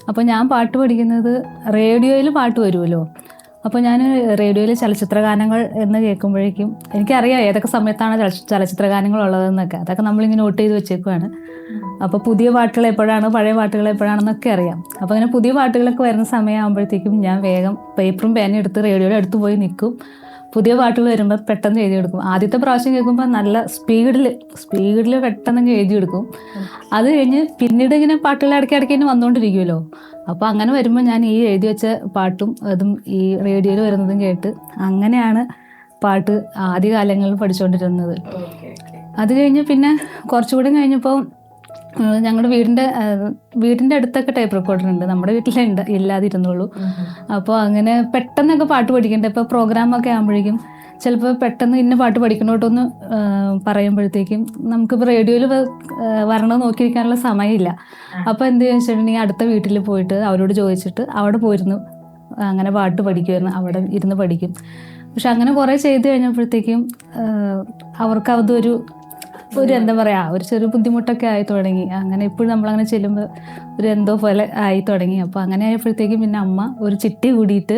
അപ്പോൾ ഞാൻ പാട്ട് പഠിക്കുന്നത് റേഡിയോയിൽ പാട്ട് വരുമല്ലോ. അപ്പോൾ ഞാൻ റേഡിയോയിൽ ചലച്ചിത്ര ഗാനങ്ങൾ എന്ന് കേൾക്കുമ്പോഴേക്കും എനിക്കറിയാം ഏതൊക്കെ സമയത്താണ് ചലച്ചിത്ര ഗാനങ്ങൾ ഉള്ളതെന്നൊക്കെ. അതൊക്കെ നമ്മളിങ്ങനെ നോട്ട് ചെയ്ത് വെച്ചേക്കുവാണ്. അപ്പോൾ പുതിയ പാട്ടുകൾ എപ്പോഴാണ്, പഴയ പാട്ടുകൾ എപ്പോഴാണെന്നൊക്കെ അറിയാം. അപ്പോൾ അങ്ങനെ പുതിയ പാട്ടുകളൊക്കെ വരുന്ന സമയമാകുമ്പോഴത്തേക്കും ഞാൻ വേഗം പേപ്പറും പേനയും എടുത്ത് റേഡിയോയുടെ അടുത്ത് പോയി നിൽക്കും. പുതിയ പാട്ടുകൾ വരുമ്പോൾ പെട്ടെന്ന് എഴുതിയെടുക്കും. ആദ്യത്തെ പ്രാവശ്യം കേൾക്കുമ്പോൾ നല്ല സ്പീഡിൽ പെട്ടെന്ന് എഴുതിയെടുക്കും. അത് കഴിഞ്ഞ് പിന്നീട് ഇങ്ങനെ പാട്ടുകൾ ഇടയ്ക്കിടയ്ക്ക് തന്നെ വന്നുകൊണ്ടിരിക്കുമല്ലോ. അപ്പോൾ അങ്ങനെ വരുമ്പോൾ ഞാൻ ഈ എഴുതി വെച്ച പാട്ടും അതും ഈ റേഡിയോയിൽ വരുന്നതും കേട്ട് അങ്ങനെയാണ് പാട്ട് ആദ്യകാലങ്ങളിൽ പഠിച്ചുകൊണ്ടിരുന്നത്. അത് കഴിഞ്ഞ് പിന്നെ കുറച്ചുകൂടി കഴിഞ്ഞപ്പോൾ ഞങ്ങളുടെ വീടിൻ്റെ അടുത്തൊക്കെ ടേപ്പ് റെക്കോർഡർ ഉണ്ട്. നമ്മുടെ വീട്ടിലുണ്ട്, ഇല്ലാതിരുന്നുള്ളൂ. അപ്പോൾ അങ്ങനെ പെട്ടെന്നൊക്കെ പാട്ട് പഠിക്കണ്ടേ. ഇപ്പോൾ പ്രോഗ്രാമൊക്കെ ആകുമ്പോഴേക്കും ചിലപ്പോൾ പെട്ടെന്ന് ഇന്ന പാട്ട് പഠിക്കണോട്ടൊന്ന് പറയുമ്പോഴത്തേക്കും നമുക്കിപ്പോൾ റേഡിയോയിൽ വരണത് നോക്കിയിരിക്കാനുള്ള സമയമില്ല. അപ്പോൾ എന്ത് ചോദിച്ചിട്ടുണ്ടെങ്കിൽ അടുത്ത വീട്ടിൽ പോയിട്ട് അവരോട് ചോദിച്ചിട്ട് അവിടെ പോയിരുന്നു അങ്ങനെ പാട്ട് പഠിക്കുമായിരുന്നു. അവിടെ ഇരുന്ന് പഠിക്കും. പക്ഷെ അങ്ങനെ കുറേ ചെയ്ത് കഴിഞ്ഞപ്പോഴത്തേക്കും അവർക്ക് അതൊരു എന്താ പറയുക, ഒരു ചെറിയ ബുദ്ധിമുട്ടൊക്കെ ആയി തുടങ്ങി. അങ്ങനെ ഇപ്പോഴും നമ്മളങ്ങനെ ചെല്ലുമ്പോൾ ഒരു എന്തോ പോലെ ആയി തുടങ്ങി. അപ്പോൾ അങ്ങനെ ആയപ്പോഴത്തേക്കും പിന്നെ അമ്മ ഒരു ചിട്ടി കൂടിയിട്ട്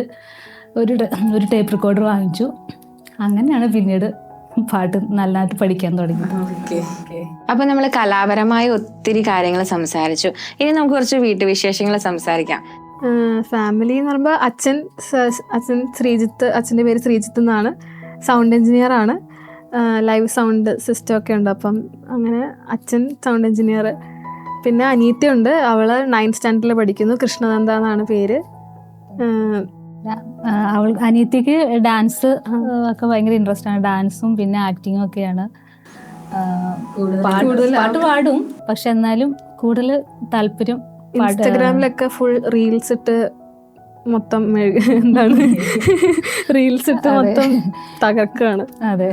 ഒരു ടേപ്പ് റെക്കോർഡർ വാങ്ങിച്ചു. അങ്ങനെയാണ് പിന്നീട് പാട്ട് നല്ലതായിട്ട് പഠിക്കാൻ തുടങ്ങിയത്. അപ്പൊ നമ്മൾ കലാപരമായ ഒത്തിരി കാര്യങ്ങൾ സംസാരിച്ചു. ഇനി നമുക്ക് കുറച്ച് വീട്ടുവിശേഷങ്ങൾ സംസാരിക്കാം. ഫാമിലി എന്ന് പറയുമ്പോൾ അച്ഛൻ ശ്രീജിത്ത്, അച്ഛൻ്റെ പേര് ശ്രീജിത്ത് എന്നാണ്, സൗണ്ട് എഞ്ചിനീയർ ആണ്. ലൈവ് സൗണ്ട് സിസ്റ്റം ഒക്കെ ഉണ്ട്. അപ്പം അങ്ങനെ അച്ഛൻ സൗണ്ട് എഞ്ചിനീയർ. പിന്നെ അനീറ്റയുണ്ട്, അവള് 9th സ്റ്റാൻഡേർഡിൽ പഠിക്കുന്നു. കൃഷ്ണനന്ദ എന്നാണ് പേര്. അനിയത്തിക്ക് ഡാൻസ് ഒക്കെ ഭയങ്കര ഇൻട്രസ്റ്റ് ആണ്. ഡാൻസും പിന്നെ ആക്ടിങ്ങും ഒക്കെയാണ്. പാട്ട് പാടും, പക്ഷെ എന്നാലും കൂടുതൽ താല്പര്യം ഇൻസ്റ്റഗ്രാമിലൊക്കെ ഫുൾ റീൽസ് ഇട്ട് മൊത്തം എന്താണ് റീൽസ് ഇട്ട് മൊത്തം തകർക്കാണ്. അതെ.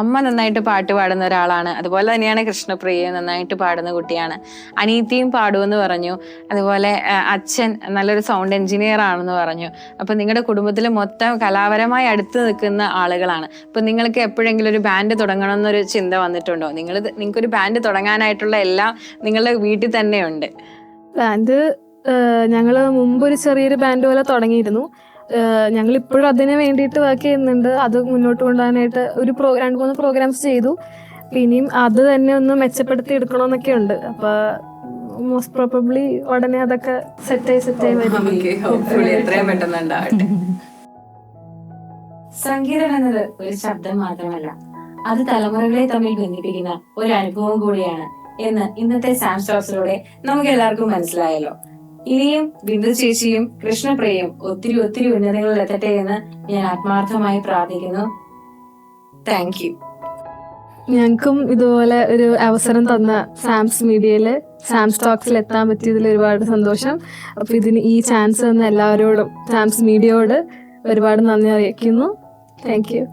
അമ്മ നന്നായിട്ട് പാട്ട് പാടുന്ന ഒരാളാണ്. അതുപോലെ തന്നെയാണ് കൃഷ്ണപ്രിയ, നന്നായിട്ട് പാടുന്ന കുട്ടിയാണ്. അനീതിയും പാടുമെന്ന് പറഞ്ഞു. അതുപോലെ അച്ഛൻ നല്ലൊരു സൗണ്ട് എഞ്ചിനീയർ ആണെന്ന് പറഞ്ഞു. അപ്പൊ നിങ്ങളുടെ കുടുംബത്തിൽ മൊത്തം കലാപരമായി അടുത്ത് നിൽക്കുന്ന ആളുകളാണ്. അപ്പൊ നിങ്ങൾക്ക് എപ്പോഴെങ്കിലും ഒരു ബാൻഡ് തുടങ്ങണം എന്നൊരു ചിന്ത വന്നിട്ടുണ്ടോ? നിങ്ങൾക്കൊരു ബാൻഡ് തുടങ്ങാനായിട്ടുള്ള എല്ലാം നിങ്ങളുടെ വീട്ടിൽ തന്നെയുണ്ട്. ബാൻഡ് ഞങ്ങൾ മുമ്പൊരു ചെറിയൊരു ബാൻഡ് പോലെ തുടങ്ങിയിരുന്നു. ഞങ്ങൾ ഇപ്പോഴും അതിന് വേണ്ടിയിട്ട് വർക്ക് ചെയ്യുന്നുണ്ട്. അത് മുന്നോട്ട് കൊണ്ടുപോകാനായിട്ട് 2-3 പ്രോഗ്രാംസ് ചെയ്തു. പിന്നെയും അത് തന്നെ ഒന്ന് മെച്ചപ്പെടുത്തി എടുക്കണമെന്നൊക്കെ ഉണ്ട്. അപ്പൊ മോസ്റ്റ് പ്രോബബ്ലി ഉടനെ അതൊക്കെ സെറ്റായി വരും. എത്രയും പെട്ടെന്നുണ്ടാവട്ടെ. സംഗീതം എന്നത് ഒരു ശബ്ദം മാത്രമല്ല, അത് തലമുറകളെ തമ്മിൽ ബന്ധിപ്പിക്കുന്ന ഒരു അനുഭവം കൂടിയാണ് എന്ന് ഇന്നത്തെ സാംസ് ടോക്സിലൂടെ നമുക്ക് എല്ലാവർക്കും മനസ്സിലായല്ലോ. ഇനിയും ബിന്ദു ചേച്ചിയും കൃഷ്ണപ്രിയയും ഒത്തിരി ഉന്നതങ്ങളിൽ എത്തട്ടെ എന്ന് ഞാൻ ആത്മാർത്ഥമായി പ്രാർത്ഥിക്കുന്നു. Thank you. ഞങ്ങൾക്കും ഇതുപോലെ ഒരു അവസരം തന്ന സാംസ് മീഡിയയില് സാംസ് ടോക്സിൽ എത്താൻ പറ്റിയതിൽ ഒരുപാട് സന്തോഷം. അപ്പൊ ഇതിന് ഈ ചാൻസ് തന്ന എല്ലാവരോടും സാംസ് മീഡിയയോട് ഒരുപാട് നന്ദി അറിയിക്കുന്നു. Thank you.